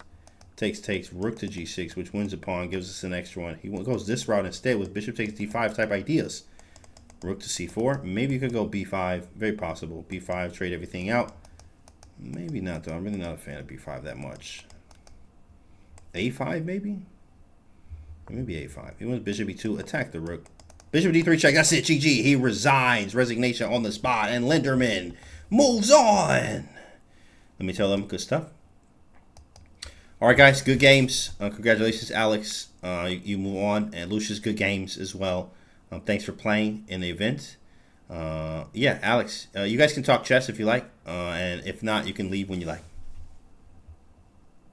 Takes. Rook to g6, which wins the pawn. Gives us an extra one. He goes this route instead with bishop takes d5 type ideas. Rook to c4. Maybe you could go b5. Very possible. b5. Trade everything out. Maybe not, though. I'm really not a fan of b5 that much. a5, maybe? Maybe a5. He wants bishop e2. Attack the rook. Bishop d3 check. That's it. GG. He resigns. Resignation on the spot. And Linderman moves on. Let me tell them good stuff. All right, guys. Good games. Congratulations, Alex. You move on. And Lucius, good games as well. Thanks for playing in the event. Yeah, Alex, you guys can talk chess if you like, and if not, you can leave when you like.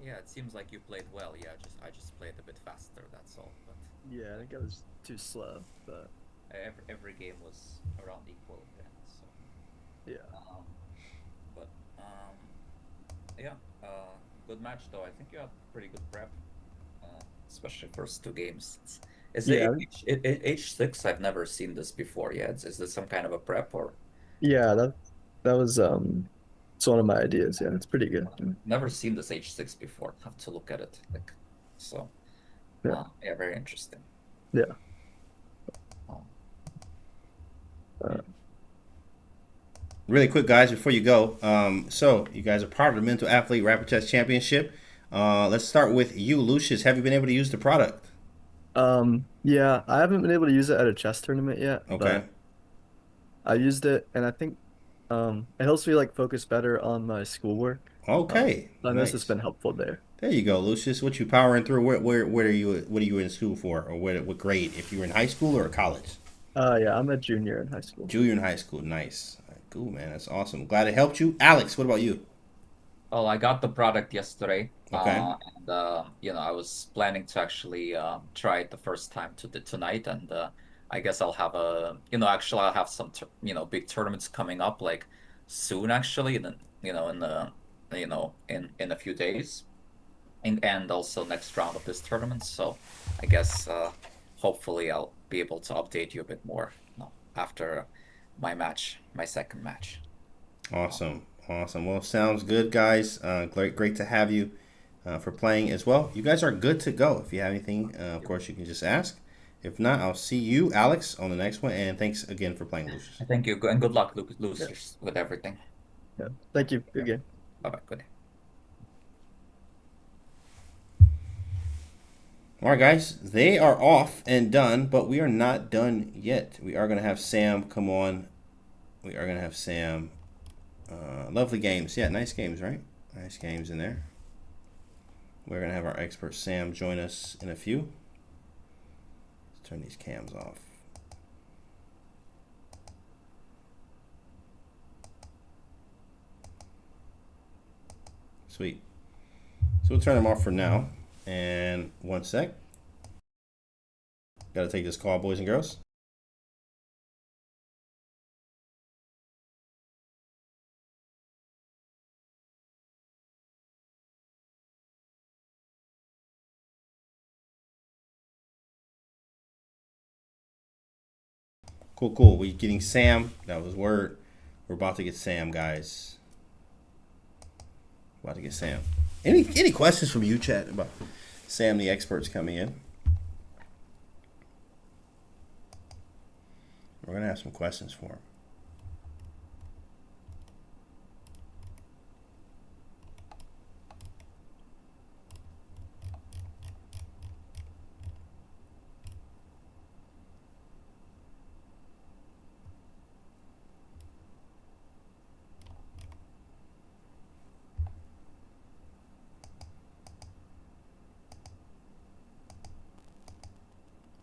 Yeah, it seems like you played well. Yeah, I just played a bit faster. That's all. But yeah, I think I was too slow, but every game was around equal. Yeah. So yeah. Yeah. Good match though. I think you had pretty good prep, especially first 2 games. Is Yeah. it H6? I've never seen this before yet. Is this some kind of a prep or? Yeah, that was it's one of my ideas. Yeah, it's pretty good. Never seen this H6 before. Have to look at it. Like, so Yeah. yeah, very interesting. Yeah. Really quick, guys, before you go. So you guys are part of the Mental Athlete Rapid Chess Championship. Let's start with you, Lucius. Have you been able to use the product? Yeah, I haven't been able to use it at a chess tournament yet, Okay. but I used it and I think it helps me like focus better on my schoolwork. Okay. I noticed it's Nice. been helpful there. There you go, Lucius. What you powering through? Where are you? What are you in school for, or what grade? If you were in high school or college? Yeah, I'm a junior in high school. Junior in high school. Nice. All right, cool, man. That's awesome. Glad it helped you, Alex. What about you? Oh, I got the product yesterday. Okay. And I was planning to actually try it the first time tonight, and I guess I'll have actually I'll have some big tournaments coming up like soon actually, and then in a few days, and also next round of this tournament. So I guess hopefully I'll be able to update you a bit more after my second match. Awesome. Well, sounds good, guys. Great to have you for playing as well. You guys are good to go. If you have anything, of course, you can just ask. If not, I'll see you, Alex, on the next one. And thanks again for playing, Lucius. Thank you, and good luck, Yeah. losers, with everything. Yeah. Thank you. Good game. Bye-bye. Good day. All right, guys, they are off and done, but we are not done yet. We are going to have Sam come on. We are going to have Sam. Lovely games. Yeah, nice games, right? Nice games in there. We're going to have our expert Sam join us in a few. Let's turn these cams off. Sweet. So we'll turn them off for now. And 1 sec. Got to take this call, boys and girls. Cool, cool. We're getting Sam. That was word. We're about to get Sam, guys. About to get Sam. Any questions from you, chat, about Sam, the experts coming in? We're going to have some questions for him.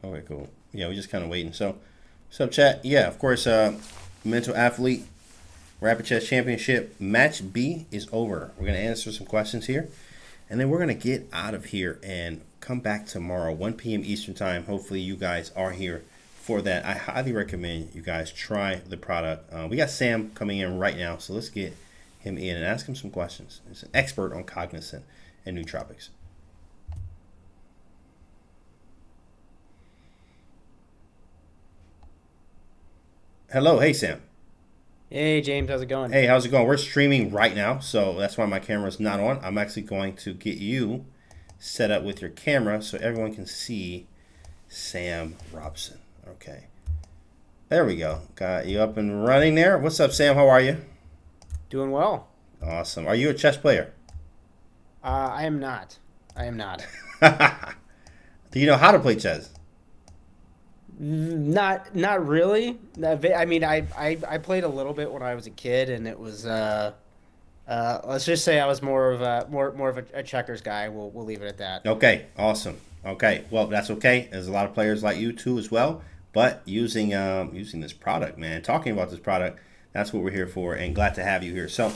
Okay, cool. Yeah, we're just kind of waiting. So, what's up, chat? Yeah, of course, Mental Athlete Rapid Chess Championship Match B is over. We're going to answer some questions here, and then we're going to get out of here and come back tomorrow, 1 p.m. Eastern Time. Hopefully, you guys are here for that. I highly recommend you guys try the product. We got Sam coming in right now, so let's get him in and ask him some questions. He's an expert on cognizant and nootropics. Hello, hey Sam. Hey James, how's it going? Hey, how's it going? We're streaming right now, so that's why my camera's not on. I'm actually going to get you set up with your camera so everyone can see Sam Robson. Okay. There we go. Got you up and running there. What's up, Sam? How are you? Doing well. Awesome. Are you a chess player? I am not. I am not. Do you know how to play chess? Not really. I mean, I played a little bit when I was a kid, and it was let's just say I was more of a checkers guy. We'll leave it at that. Okay, awesome. Okay, well that's okay. There's a lot of players like you too as well. But using this product, man, talking about this product, that's what we're here for, and glad to have you here. So,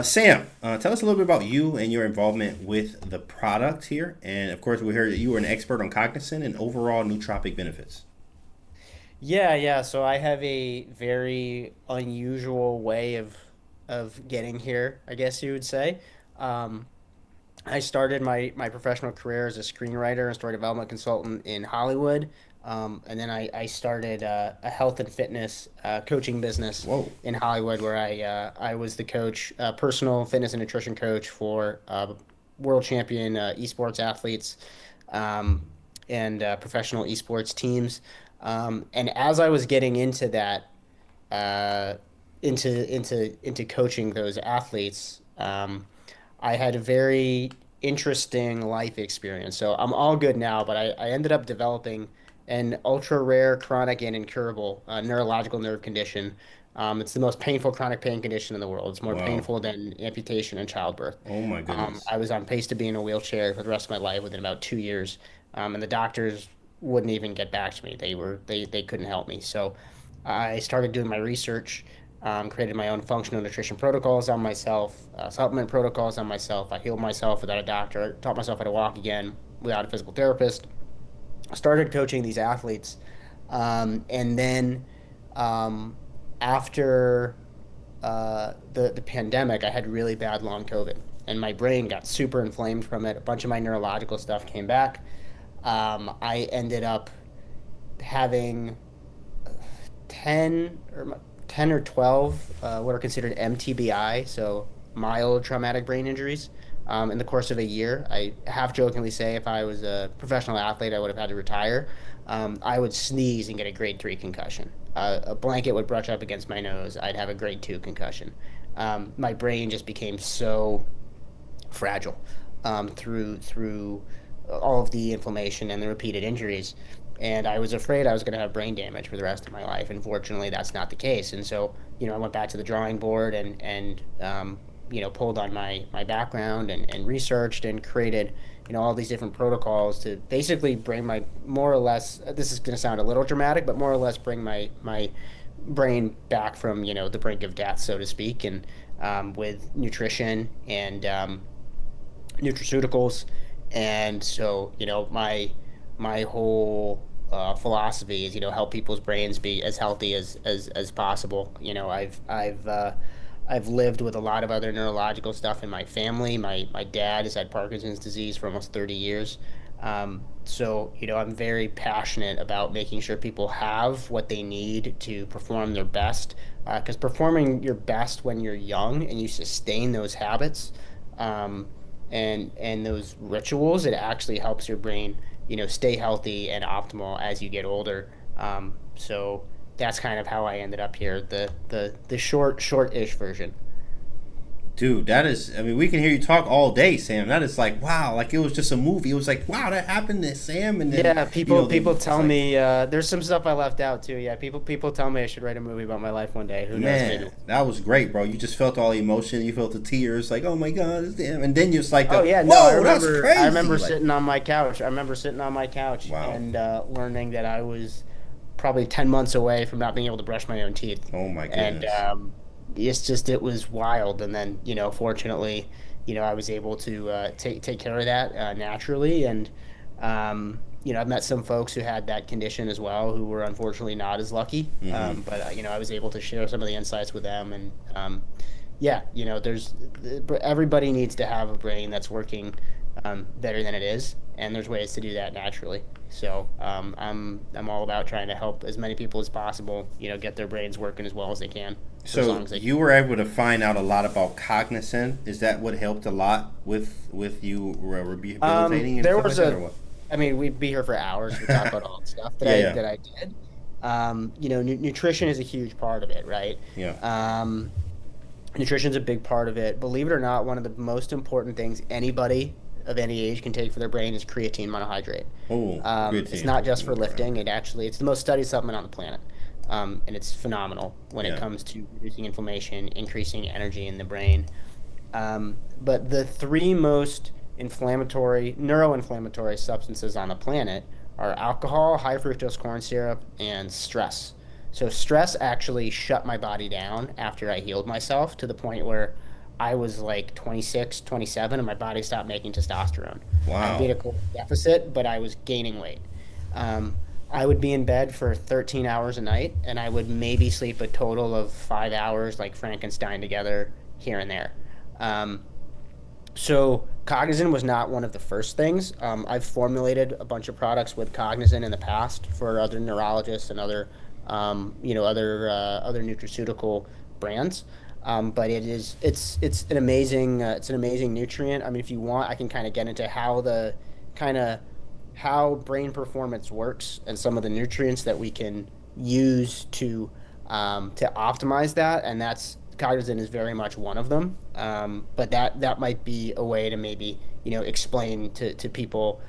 Sam, tell us a little bit about you and your involvement with the product here, and of course we heard that you were an expert on cognizant and overall nootropic benefits. Yeah. So I have a very unusual way of getting here, I guess you would say. Um, I started my professional career as a screenwriter and story development consultant in Hollywood. And then I started a health and fitness coaching business Whoa. in Hollywood where I was the coach, personal fitness and nutrition coach for world champion esports athletes um, and professional esports teams. And as I was getting into that, uh, into coaching those athletes, I had a very interesting life experience. So I'm all good now, but I ended up developing an ultra rare, chronic, and incurable neurological nerve condition. It's the most painful chronic pain condition in the world. It's more Wow. painful than amputation and childbirth. Oh my goodness. I was on pace to be in a wheelchair for the rest of my life within about 2 years, and the doctors wouldn't even get back to me. They couldn't help me. So I started doing my research, created my own functional nutrition protocols on myself, supplement protocols on myself. I healed myself without a doctor, taught myself how to walk again without a physical therapist. I started coaching these athletes, and then um, after the pandemic, I had really bad long COVID, and my brain got super inflamed from it. A bunch of my neurological stuff came back. I ended up having 10 or 10 or 12 what are considered MTBI, so mild traumatic brain injuries. In the course of a year, I half jokingly say if I was a professional athlete, I would have had to retire. I would sneeze and get a grade 3 concussion. A blanket would brush up against my nose. I'd have a grade 2 concussion. My brain just became so fragile through all of the inflammation and the repeated injuries. And I was afraid I was going to have brain damage for the rest of my life. And fortunately, that's not the case. And so, I went back to the drawing board and pulled on my background and researched and created, all these different protocols to basically bring my more or less, this is going to sound a little dramatic, but more or less bring my brain back from, the brink of death, so to speak. And with nutrition and nutraceuticals. And so, my whole philosophy is, help people's brains be as healthy as possible. I've lived with a lot of other neurological stuff in my family. My dad has had Parkinson's disease for almost 30 years. So, I'm very passionate about making sure people have what they need to perform their best. Because performing your best when you're young and you sustain those habits, and those rituals, it actually helps your brain, stay healthy and optimal as you get older. So that's kind of how I ended up here, the short-ish version. Dude, that is, I mean, we can hear you talk all day, Sam. That is like, wow, like it was just a movie. It was like, wow, that happened to Sam. And then, Yeah, people tell like, me there's some stuff I left out too. Yeah, people tell me I should write a movie about my life one day. Who knows? man, Maybe. that was great, bro. You just felt all the emotion. You felt the tears, like, oh my God, it's Sam. And then you're just like, Oh yeah, no, whoa, that's crazy. I remember like, sitting on my couch. I remember sitting on my couch Wow. and learning that I was probably 10 months away from not being able to brush my own teeth. oh my And goodness. it was wild. And then, fortunately, I was able to take care of that naturally. And I've met some folks who had that condition as well, who were unfortunately not as lucky. But I was able to share some of the insights with them. And yeah, there's everybody needs to have a brain that's working better than it is, and there's ways to do that naturally. So I'm all about trying to help as many people as possible, get their brains working as well as they can. For as So long as they you were able to find out a lot about cognizant. Is that what helped a lot with you rehabilitating and There stuff was like that, or what? I mean, we'd be here for hours to talk about all the stuff that Yeah. that I did. Nutrition is a huge part of it, right? Yeah. Nutrition's a big part of it. Believe it or not, one of the most important things anybody of any age can take for their brain is creatine monohydrate. Oh, It's not just for lifting. It's the most studied supplement on the planet. And it's phenomenal when Yeah. it comes to reducing inflammation, increasing energy in the brain. But the three most neuroinflammatory substances on the planet are alcohol, high fructose corn syrup, and stress. So stress actually shut my body down after I healed myself to the point where I was like 26, 27, and my body stopped making testosterone. I Wow. beat a caloric deficit, but I was gaining weight. I would be in bed for 13 hours a night, and I would maybe sleep a total of 5 hours, like Frankenstein together here and there. Um, so Cognizant was not one of the first things. I've formulated a bunch of products with Cognizant in the past for other neurologists and other nutraceutical brands. But it's an amazing nutrient. I mean, if you want, I can kind of get into kind of how brain performance works and some of the nutrients that we can use to optimize that, and that's cognizant is very much one of them. But that might be a way to maybe explain to people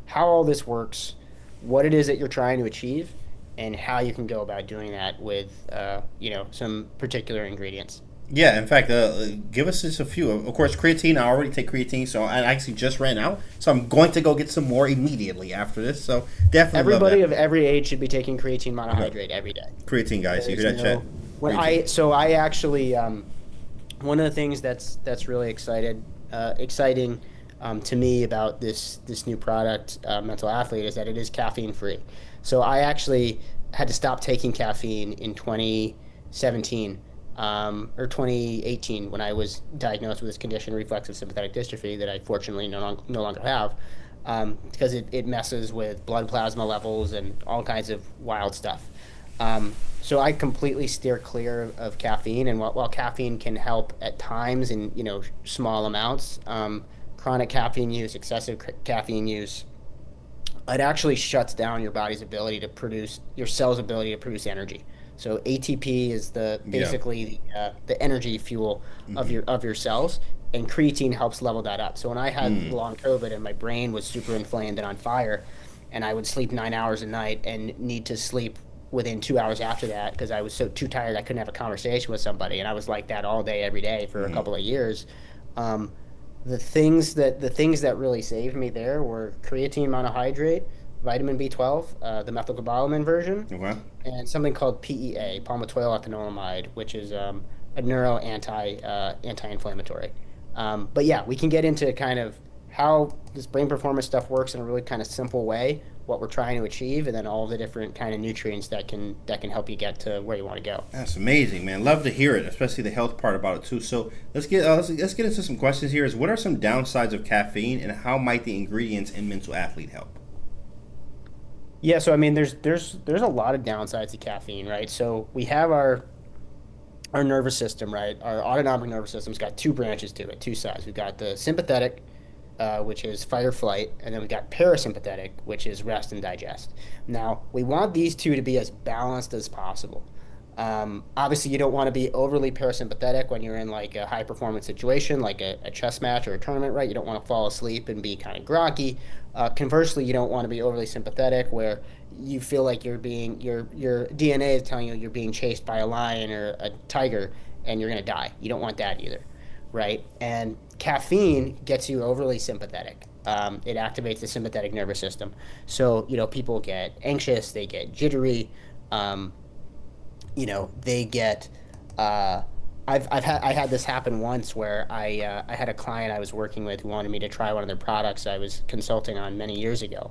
how all this works, what it is that you're trying to achieve, and how you can go about doing that with some particular ingredients. Yeah, in fact, give us just a few. Of course, creatine. I already take creatine, so I actually just ran out. So I'm going to go get some more immediately after this. So definitely, Everybody love of every age should be taking creatine monohydrate every day. that. Creatine, guys. You hear that, There's chat? When Creatine. I actually one of the things that's really exciting to me about this new product, Mental Athlete, is that it is caffeine free. So I actually had to stop taking caffeine in 2017 or 2018 when I was diagnosed with this condition, reflexive sympathetic dystrophy, that I fortunately no longer have, because it messes with blood plasma levels and all kinds of wild stuff. So I completely steer clear of caffeine, and while caffeine can help at times in small amounts, chronic caffeine use, excessive caffeine use, it actually shuts down your body's ability to produce your cell's ability to produce energy. So ATP is the Yeah. basically the energy fuel of Hmm. your cells, and creatine helps level that up. So when I had Mm. long COVID and my brain was super inflamed and on fire, and I would sleep 9 hours a night and need to sleep within 2 hours after that because I was so too tired I couldn't have a conversation with somebody, and I was like that all day every day for a couple of years. Um, the things that really saved me there were creatine monohydrate, vitamin B12, the methylcobalamin version, Okay. and something called PEA, palmitoyl ethanolamide, which is a neuro anti-inflammatory. But yeah, we can get into kind of how this brain performance stuff works in a really kind of simple way, what we're trying to achieve, and then all the different kind of nutrients that can help you get to where you want to go. That's amazing, man. Love to hear it, especially the health part about it too. So let's get into some questions here. Is what are some downsides of caffeine, and how might the ingredients in Mental Athlete help? Yeah, so I mean, there's a lot of downsides to caffeine, right? So we have our nervous system, right? Our autonomic nervous system's got two branches to it, two sides. We've got the sympathetic, which is fight or flight, and then we've got parasympathetic, which is rest and digest. Now, we want these two to be as balanced as possible. Obviously, you don't want to be overly parasympathetic when you're in like a high performance situation, like a chess match or a tournament, right? You don't want to fall asleep and be kind of groggy. Conversely, you don't want to be overly sympathetic where you feel like your DNA is telling you you're being chased by a lion or a tiger and you're going to die. You don't want that either, right? And caffeine gets you overly sympathetic. It activates the sympathetic nervous system. So, people get anxious, they get jittery. Um, they get uh I had this happen once where I had a client I was working with who wanted me to try one of their products I was consulting on many years ago,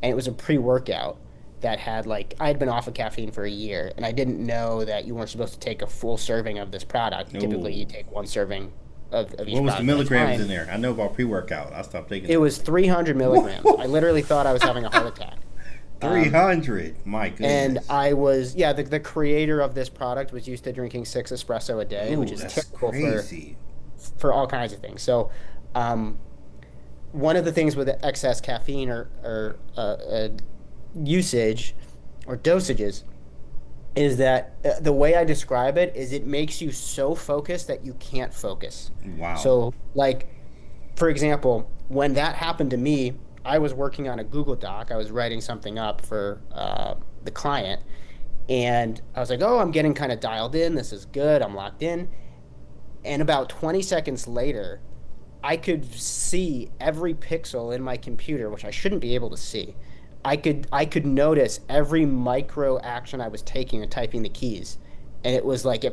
and it was a pre-workout that had like I had been off of caffeine for a year, and I didn't know that you weren't supposed to take a full serving of this product. Typically, you Ooh. take one serving of each What was the product at a milligrams in time. there? I know about pre-workout. I stopped taking It it. was 300 milligrams. I literally thought I was having a heart attack. Three Um, hundred. My And goodness. I was, yeah, the creator of this product was used to drinking 6 espresso a day, which Ooh, is that's terrible crazy. for all kinds of things. So, um, one of the things with excess caffeine or usage or dosages is that the way I describe it is it makes you so focused that you can't focus. Wow. So, like, for example, when that happened to me, I was working on a Google Doc. I was writing something up for the client, and I was like, "Oh, I'm getting kind of dialed in. This is good. I'm locked in." And about 20 seconds later, I could see every pixel in my computer, which I shouldn't be able to see. I could notice every micro action I was taking and typing the keys, and it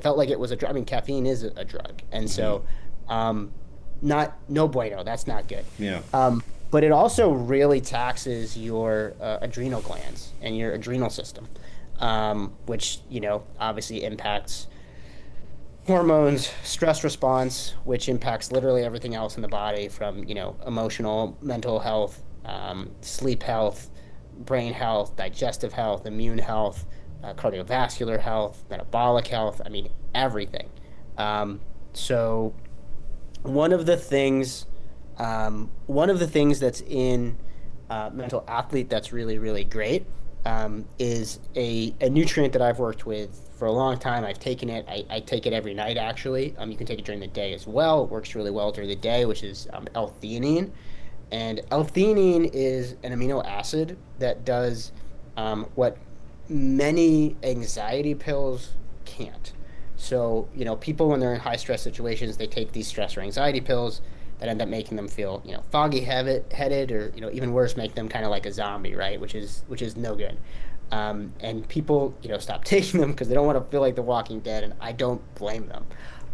felt like it was a drug. I mean, caffeine is a drug, and Hmm. so um, not no bueno. That's not good. Yeah. But it also really taxes your adrenal glands and your adrenal system, which obviously impacts hormones, stress response, which impacts literally everything else in the body from, emotional, mental health, sleep health, brain health, digestive health, immune health, cardiovascular health, metabolic health. I mean, everything. Um, so one of the things, one of the things that's in mental athlete that's really, really great is a nutrient that I've worked with for a long time. I've taken it. I take it every night, actually. You can take it during the day as well. It works really well during the day, which is L-theanine. And L-theanine is an amino acid that does what many anxiety pills can't. So, people when they're in high stress situations, they take these stress or anxiety pills that end up making them feel, foggy headed, or, even worse, make them kind of like a zombie, right? Which is no good. And people, stop taking them because they don't want to feel like the Walking Dead, and I don't blame them.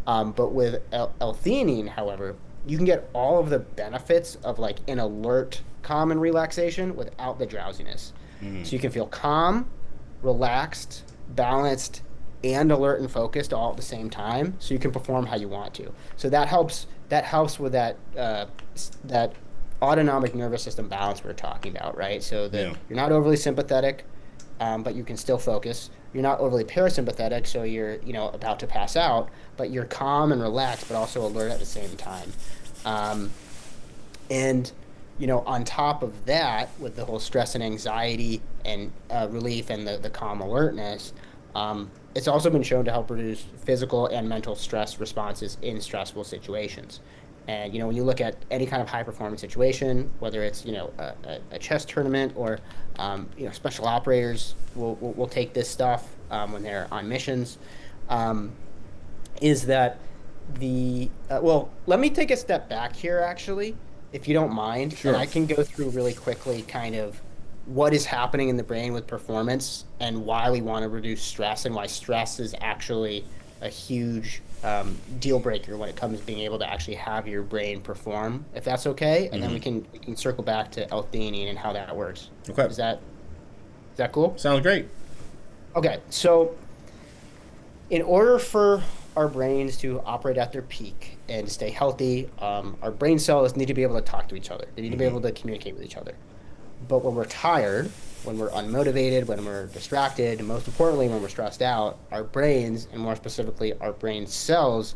But with L-theanine, however, you can get all of the benefits of like an alert, calm, and relaxation without the drowsiness. Hmm. So you can feel calm, relaxed, balanced, and alert and focused all at the same time. So you can perform how you want to. So that helps. That helps with that autonomic nervous system balance we are talking about, right? So that Yeah. you're not overly sympathetic, but you can still focus. You're not overly parasympathetic, so you're about to pass out, but you're calm and relaxed, but also alert at the same time. Um, and On top of that, with the whole stress and anxiety and relief and the calm alertness, it's also been shown to help reduce physical and mental stress responses in stressful situations. And when you look at any kind of high performance situation, whether it's a chess tournament or special operators will take this stuff when they're on missions. Is that well, let me take a step back here, actually, if you don't mind. Sure. And I can go through really quickly kind of what is happening in the brain with performance and why we want to reduce stress and why stress is actually a huge deal breaker when it comes to being able to actually have your brain perform, if that's okay. And then we can circle back to L-theanine and how that works. Okay. Is that cool? Sounds great. Okay, so in order for our brains to operate at their peak and stay healthy, our brain cells need to be able to talk to each other. They need to be able to communicate with each other. But when we're tired, when we're unmotivated, when we're distracted, and most importantly, when we're stressed out, our brains, and more specifically our brain cells,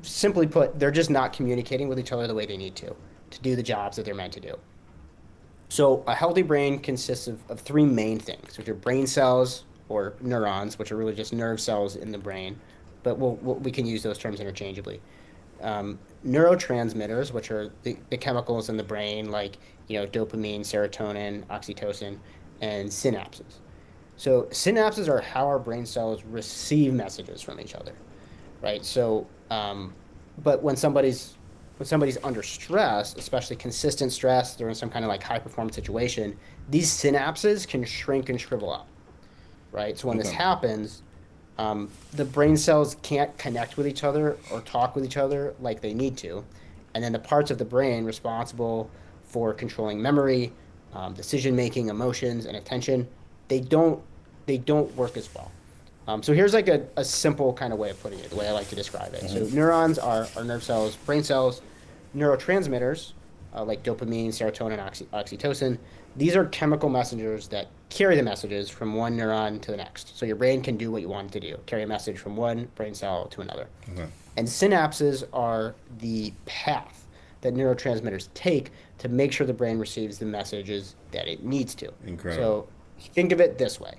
simply put, they're just not communicating with each other the way they need to do the jobs that they're meant to do. So a healthy brain consists of three main things, which are brain cells, or neurons, which are really just nerve cells in the brain, but we can use those terms interchangeably. Neurotransmitters, which are the chemicals in the brain, like dopamine, serotonin, oxytocin, and synapses. So synapses are how our brain cells receive messages from each other, right? So, but when somebody's under stress, especially consistent stress, they're in some kind of like high performance situation, these synapses can shrink and shrivel up, right? So when this happens, the brain cells can't connect with each other or talk with each other like they need to. And then the parts of the brain responsible for controlling memory, decision-making, emotions, and attention, they don't work as well. So here's like a simple kind of way of putting it, the way I like to describe it. So neurons are nerve cells, brain cells. Neurotransmitters, like dopamine, serotonin, oxytocin, these are chemical messengers that carry the messages from one neuron to the next. So your brain can do what you want it to do, carry a message from one brain cell to another. And synapses are the path that neurotransmitters take to make sure the brain receives the messages that it needs to. Incredible. So think of it this way.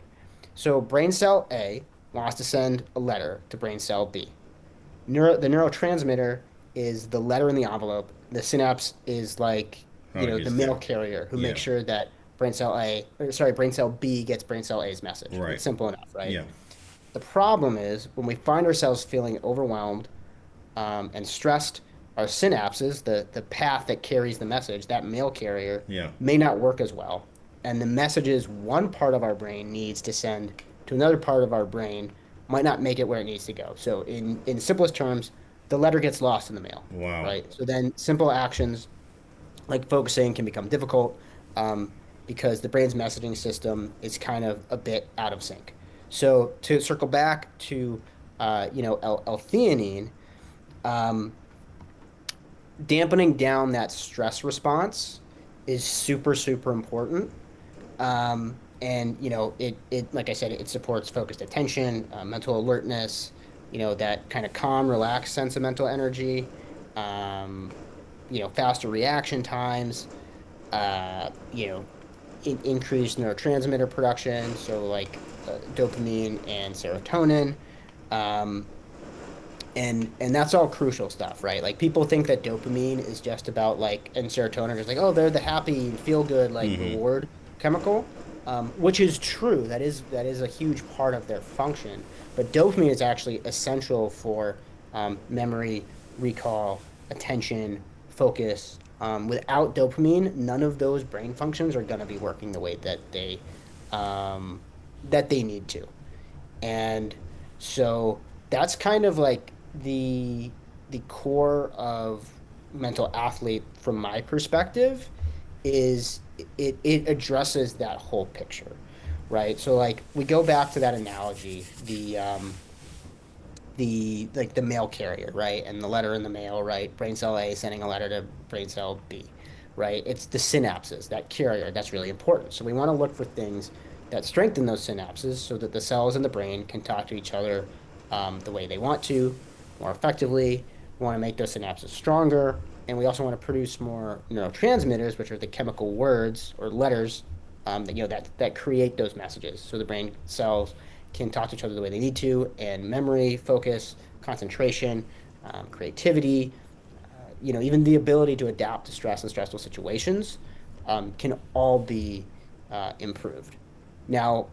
So brain cell A wants to send a letter to brain cell B. The neurotransmitter is the letter in the envelope. The synapse is like the mail carrier who makes sure that brain cell B gets brain cell A's message. Right. It's simple enough, right? Yeah. The problem is when we find ourselves feeling overwhelmed and stressed, our synapses, the path that carries the message, that mail carrier, may not work as well. And the messages one part of our brain needs to send to another part of our brain might not make it where it needs to go. So in simplest terms, the letter gets lost in the mail. Wow. Right? So then simple actions like focusing can become difficult because the brain's messaging system is kind of a bit out of sync. So to circle back to L-theanine, dampening down that stress response is super, super important. And it like I said, it supports focused attention, mental alertness, that kind of calm, relaxed sense of mental energy, faster reaction times, increased neurotransmitter production, so like dopamine and serotonin, and that's all crucial stuff, right? Like people think that dopamine is just about and serotonin is like, oh, they're the happy, feel good, reward chemical, which is true. That is a huge part of their function. But dopamine is actually essential for memory, recall, attention, focus. Without dopamine, none of those brain functions are going to be working the way that they need to. And so that's kind of like the core of mental athlete from my perspective is it addresses that whole picture, right? So like we go back to that analogy, the mail carrier, right? And the letter in the mail, right? Brain cell A sending a letter to brain cell B, right? It's the synapses, that carrier, that's really important. So we want to look for things that strengthen those synapses so that the cells in the brain can talk to each other the way they want to, more effectively. We want to make those synapses stronger. and we also want to produce more neurotransmitters, which are the chemical words or letters that create those messages. So the brain cells can talk to each other the way they need to, and memory, focus, concentration, creativity, even the ability to adapt to stress and stressful situations can all be improved. Now,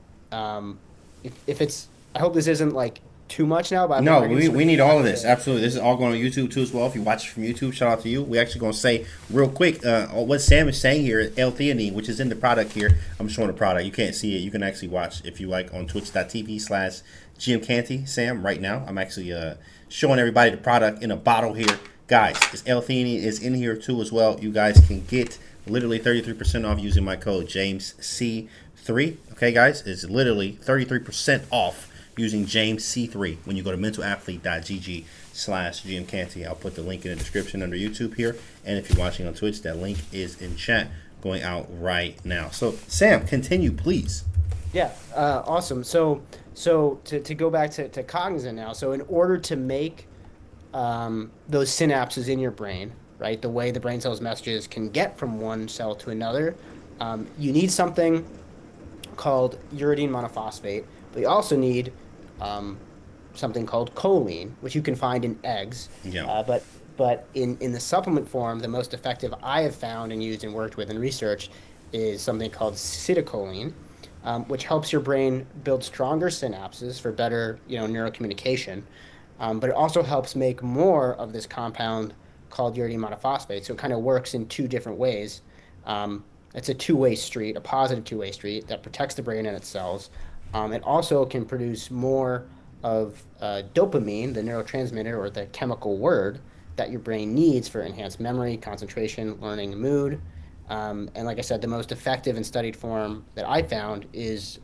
if it's, I hope this isn't like too much now, but No, I can we switch need back all of this. to. Absolutely. This is all going on YouTube too as well. If you watch from YouTube, shout out to you. We actually going to say real quick what Sam is saying here, L-theanine, which is in the product here. I'm showing the product. You can't see it. You can actually watch if you like on twitch.tv/GMCanty, Sam, right now. I'm actually showing everybody the product in a bottle here. Guys, this L-theanine is in here too as well. You guys can get literally 33% off using my code JamesC3. Okay, guys, it's literally 33% off using James C3 when you go to mentalathlete.gg/GMCanty. I'll put the link in the description under YouTube here. And if you're watching on Twitch, that link is in chat going out right now. So, Sam, continue, please. Yeah, awesome. So to go back to cognizant now. So in order to make those synapses in your brain, right, the way the brain cells messages can get from one cell to another, you need something called uridine monophosphate, but you also need something called choline, which you can find in eggs. Yeah. But in the supplement form, the most effective I have found and used and worked with in research is something called citicoline, which helps your brain build stronger synapses for better, neurocommunication. But it also helps make more of this compound called uridine monophosphate. So it kind of works in two different ways. It's a two-way street, a positive two-way street that protects the brain and its cells. It also can produce more of dopamine, the neurotransmitter or the chemical word that your brain needs for enhanced memory, concentration, learning, mood. And like I said, the most effective and studied form that I found is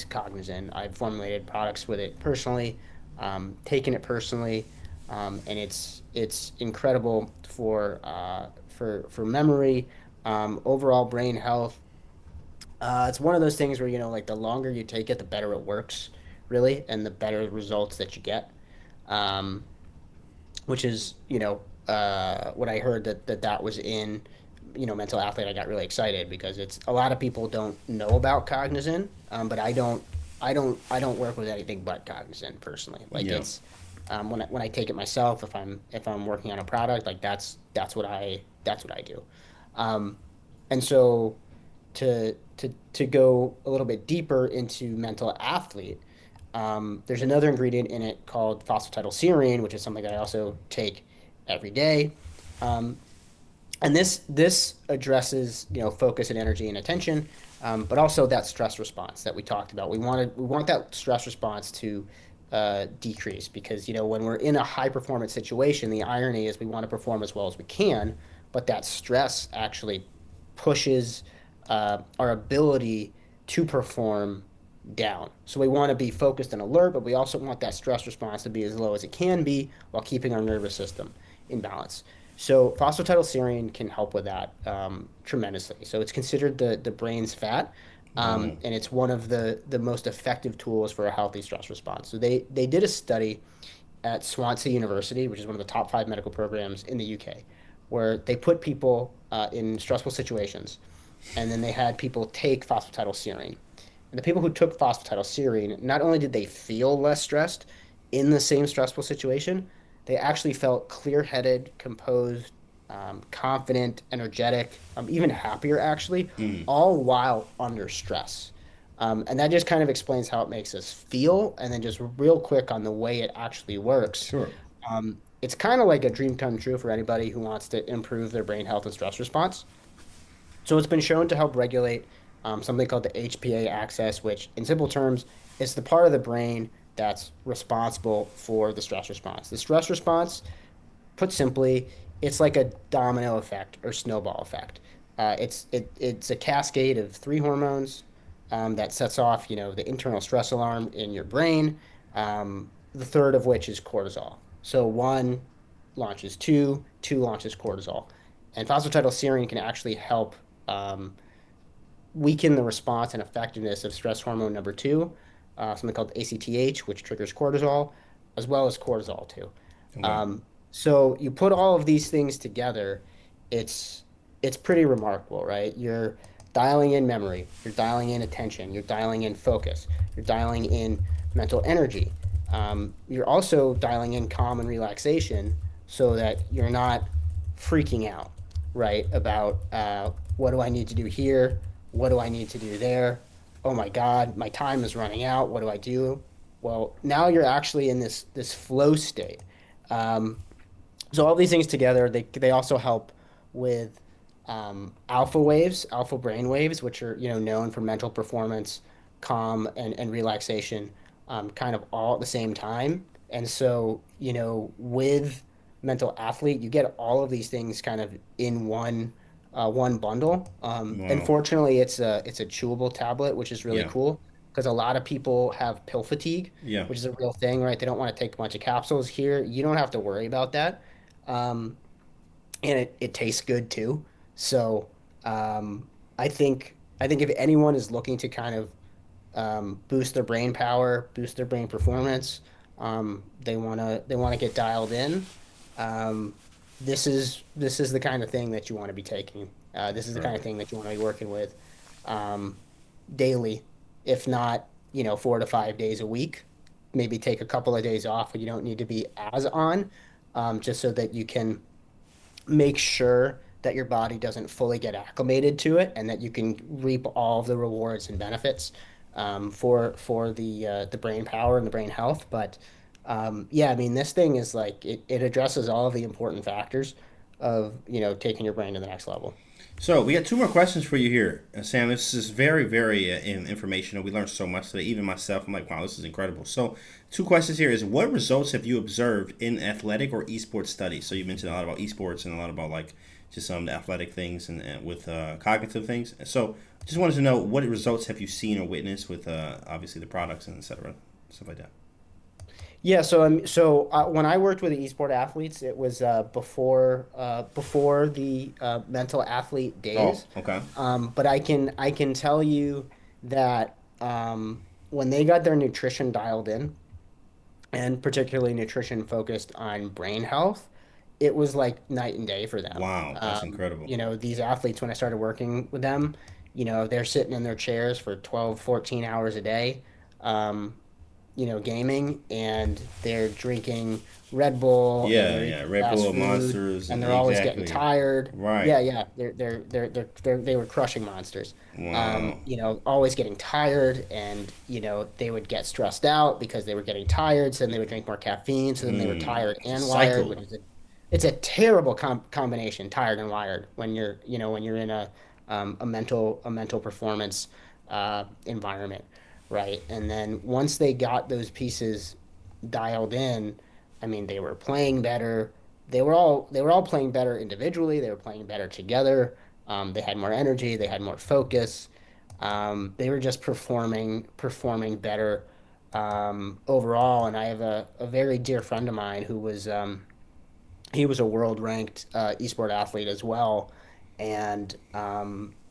Cognizant. I've formulated products with it personally, taken it personally, and it's incredible for memory, overall brain health. It's one of those things where like the longer you take it, the better it works, really, and the better results that you get. Um, which is what I heard that was in mental athlete. I got really excited because it's a lot of people don't know about Cognizant, but I don't work with anything but Cognizant personally. Like Yeah. it's when I take it myself, if I'm working on a product, like that's what I do. Um, and so to go a little bit deeper into mental athlete, there's another ingredient in it called phosphatidylserine, which is something that I also take every day. Um, and this addresses focus and energy and attention, but also that stress response that we talked about. We want that stress response to decrease because when we're in a high performance situation, the irony is we want to perform as well as we can, but that stress actually pushes our ability to perform down. So we want to be focused and alert, but we also want that stress response to be as low as it can be while keeping our nervous system in balance. So phosphatidylserine can help with that tremendously. So it's considered the brain's fat, and it's one of the most effective tools for a healthy stress response. So they did a study at Swansea University, which is one of the top 5 medical programs in the UK, where they put people in stressful situations, and then they had people take phosphatidylserine. And the people who took phosphatidylserine, not only did they feel less stressed in the same stressful situation, they actually felt clear-headed, composed, confident, energetic, even happier actually, all while under stress. And that just kind of explains how it makes us feel. And then just real quick on the way it actually works. Sure. It's kind of like a dream come true for anybody who wants to improve their brain health and stress response. So it's been shown to help regulate something called the HPA axis, which in simple terms is the part of the brain that's responsible for the stress response. The stress response, put simply, it's like a domino effect or snowball effect. It's a cascade of 3 hormones that sets off, the internal stress alarm in your brain. The third of which is cortisol. So one launches two, two launches cortisol, and phosphatidylserine can actually help um, weaken the response and effectiveness of stress hormone number two, something called ACTH, which triggers cortisol, as well as cortisol too. Okay. Um, So you put all of these things together, it's it's pretty remarkable, right? You're dialing in memory, you're dialing in attention, you're dialing in focus, you're dialing in mental energy. You're also dialing in calm and relaxation so that you're not freaking out, right? About what do I need to do here? What do I need to do there? Oh my God, my time is running out. What do I do? Well, now you're actually in this flow state. Um, so all these things together, they also help with alpha waves, alpha brain waves, which are known for mental performance, calm, and relaxation, kind of all at the same time. And so with mental athlete, you get all of these things kind of in one bundle. Wow. Unfortunately, it's a chewable tablet, which is really Yeah. cool because a lot of people have pill fatigue, Yeah. which is a real thing, right? They don't want to take a bunch of capsules. Here, you don't have to worry about that. Um, and it tastes good too. So I think if anyone is looking to kind of boost their brain power, boost their brain performance, they wanna get dialed in. Um, this is the kind of thing that you want to be taking. This is the kind of Perfect. thing that you want to be working with um, daily, if not 4 to 5 days a week. Maybe take a couple of days off, but you don't need to be as on, just so that you can make sure that your body doesn't fully get acclimated to it and that you can reap all of the rewards and benefits for the brain power and the brain health. But yeah, I mean, this thing is like it addresses all of the important factors of taking your brain to the next level. So we got two more questions for you here, Sam. This is very, very informational. We learned so much today. Even myself, I'm like, wow, this is incredible. So, two questions here is what results have you observed in athletic or esports studies? So you mentioned a lot about esports and a lot about like just some of the athletic things and with cognitive things. So, just wanted to know what results have you seen or witnessed with obviously the products and etc. Stuff like that. Yeah, when I worked with the esport athletes, it was before the mental athlete Oh, days. okay. But I can tell you that when they got their nutrition dialed in, and particularly nutrition focused on brain health, it was like night and day for them. Wow, that's incredible. These athletes, when I started working with them, they're sitting in their chairs for 12, 14 hours a day. Um, gaming, and they're drinking Red Bull and Yeah, they're yeah. eating Red fast Bull food monsters and and they're always getting exactly tired. right. Yeah, yeah, they were crushing monsters. Wow. Always getting tired, and they would get stressed out because they were getting tired, so then they would drink more caffeine, so then they were Mm. tired It's a and wired, cycle. which is it's a terrible combination, tired and wired, when you're in a mental performance environment, right? And then once they got those pieces dialed in, I mean, they were playing better. They were all playing better individually. They were playing better together. They had more energy. They had more focus. They were just performing better overall. And I have a very dear friend of mine who was he was a world ranked esport athlete as well, and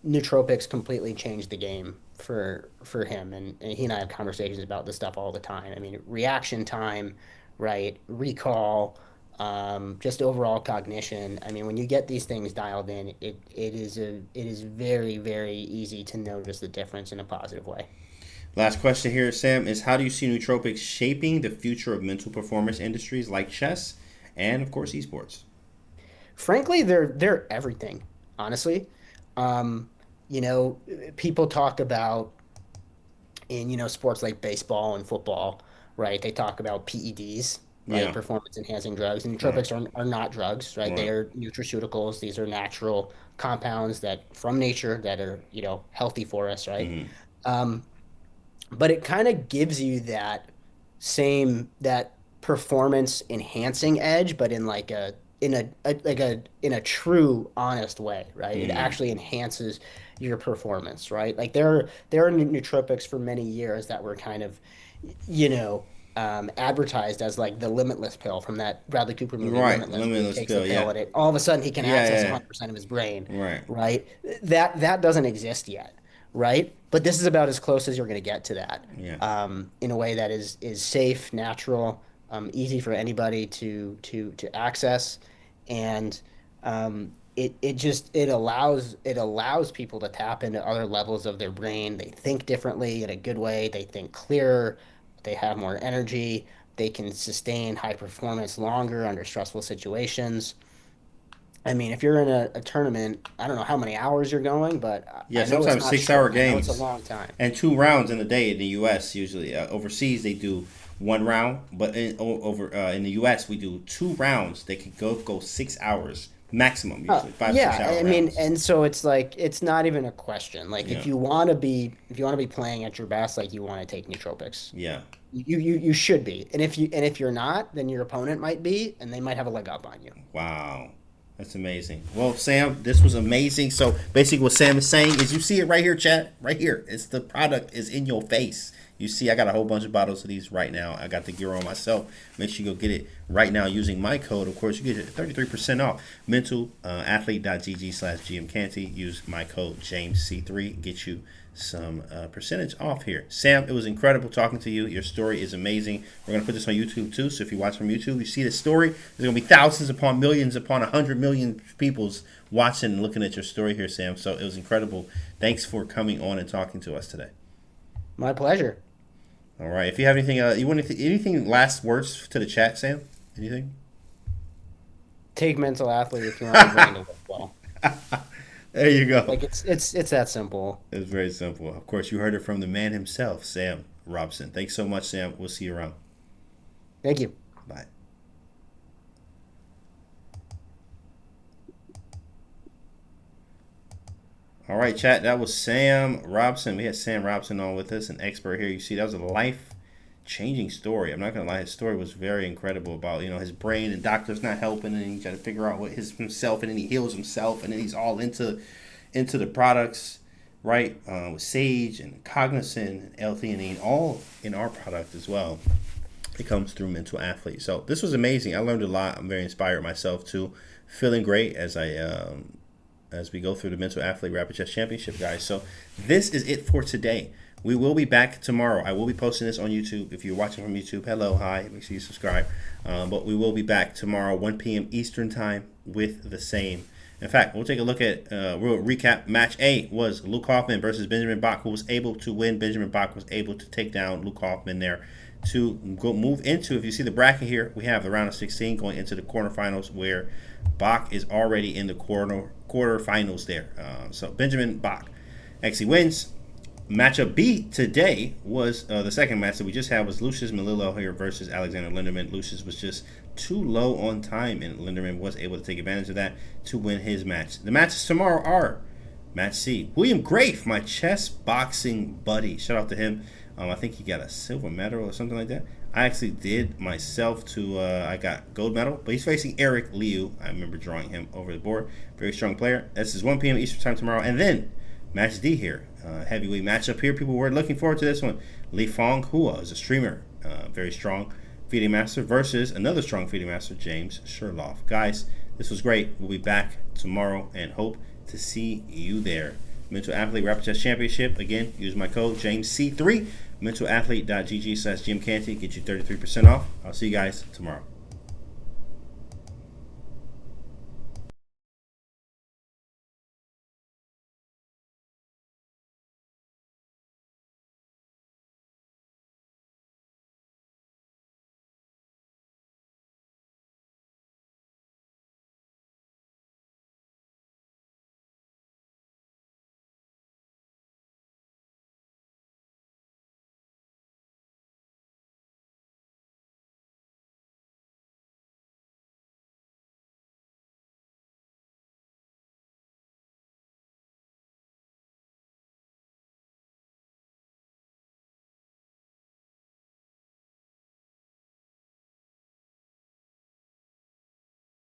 nootropics completely changed the game for him. And he and I have conversations about this stuff all the time. I mean, reaction time, right? Recall, just overall cognition. I mean, when you get these things dialed in, it is very, very easy to notice the difference in a positive way. Last question here, Sam, is how do you see nootropics shaping the future of mental performance industries like chess and, of course, esports? Frankly, they're everything, honestly. Um, you know, People talk about in sports like baseball and football, right? They talk about PEDs, right? Yeah, Performance enhancing drugs. And right, nootropics are not drugs, right? They right. are nutraceuticals. These are natural compounds that from nature that are, healthy for us, right? Mm-hmm. Um, but it kind of gives you that performance enhancing edge, but in like a true honest way, right? It Mm-hmm. actually enhances your performance, right? Like there are nootropics for many years that were kind of you know advertised as like the limitless pill from that Bradley Cooper movie Right, Limitless, where he limitless takes the pill. pill Yeah, and it all of a sudden he can yeah, access yeah. 100% of his brain, Right. right? That doesn't exist yet, right? But this is about as close as you're going to get to that, Yeah. in a way that is safe, natural, easy for anybody to access, and it allows people to tap into other levels of their brain. They think differently in a good way. They think clearer. They have more energy. They can sustain high performance longer under stressful situations. I mean, if you're in a tournament, I don't know how many hours you're going, but Yeah, I know it's sometimes not 6 hour short. I know it's a games long time. and 2 rounds in a day in the U.S. usually. Overseas they do 1 round, but in the U.S. we do 2 rounds. They can go 6 hours maximum usually, 5 6 Yeah, hour I mean, rounds. and so it's like it's not even a question. Like Yeah, if you want to be playing at your best, like you want to take nootropics. yeah. You should be. And if you're not, then your opponent might be, and they might have a leg up on you. Wow. That's amazing. Well, Sam, this was amazing. So basically what Sam is saying is you see it right here, chat. Right here. It's the product is in your face. You see, I got a whole bunch of bottles of these right now. I got the gear on myself. Make sure you go get it right now using my code. Of course, you get it 33% off. Mentalathlete.gg/GMCanty. Use my code JamesC3. Get you some percentage off here. Sam, it was incredible talking to you. Your story is amazing. We're going to put this on YouTube too. So if you watch from YouTube, you see the story. There's going to be thousands upon millions upon 100 million people's watching and looking at your story here, Sam. So it was incredible. Thanks for coming on and talking to us today. My pleasure. All right. If you have anything, you want anything last words to the chat, Sam? Anything? Take mental athlete if you want your brain to work well. There you go. Like it's that simple. It's very simple. Of course, you heard it from the man himself, Sam Robson. Thanks so much, Sam. We'll see you around. Thank you. Bye. All right, chat. That was Sam Robson. We had Sam Robson on with us, an expert here. You see, that was a life-changing story. I'm not gonna lie, his story was very incredible about his brain and doctors not helping, and he tried to figure out what himself, and then he heals himself, and then he's all into the products, right? With Sage and Cognizant and L-theanine, all in our product as well. It comes through Mental Athlete. So this was amazing. I learned a lot. I'm very inspired myself too. Feeling great as we go through the Mental Athlete Rapid Chess Championship, guys. So this is it for today. We will be back tomorrow. I will be posting this on YouTube. If you're watching from YouTube, hello, hi. Make sure you subscribe. But we will be back tomorrow, 1 p.m. Eastern time with the same. In fact, we'll take a look at, we'll recap. Match A was Luke Hoffman versus Benjamin Bach, who was able to win. Benjamin Bach was able to take down Luke Hoffman there to go move into, if you see the bracket here, we have the round of 16 going into the quarterfinals where Bach is already in the quarterfinals there. So Benjamin Bach actually wins. Matchup B today was the second match that we just had was Lucius Malillo here versus Alexander Linderman. Lucius was just too low on time, and Linderman was able to take advantage of that to win his match. The matches tomorrow are Match C. William Grafe, my chess boxing buddy. Shout out to him. I think he got a silver medal or something like that. I actually did myself to, I got gold medal, but he's facing Eric Liu. I remember drawing him over the board. Very strong player. This is 1 p.m. Eastern time tomorrow. And then Match D here, heavyweight matchup here. People were looking forward to this one. Li Fong Hua is a streamer, very strong feeding master versus another strong feeding master, James Sherloff. Guys, this was great. We'll be back tomorrow and hope to see you there. Mental Athlete Rapid Chess Championship. Again, use my code JamesC3. Mentalathlete.gg/GMCanty. Get you 33% off. I'll see you guys tomorrow.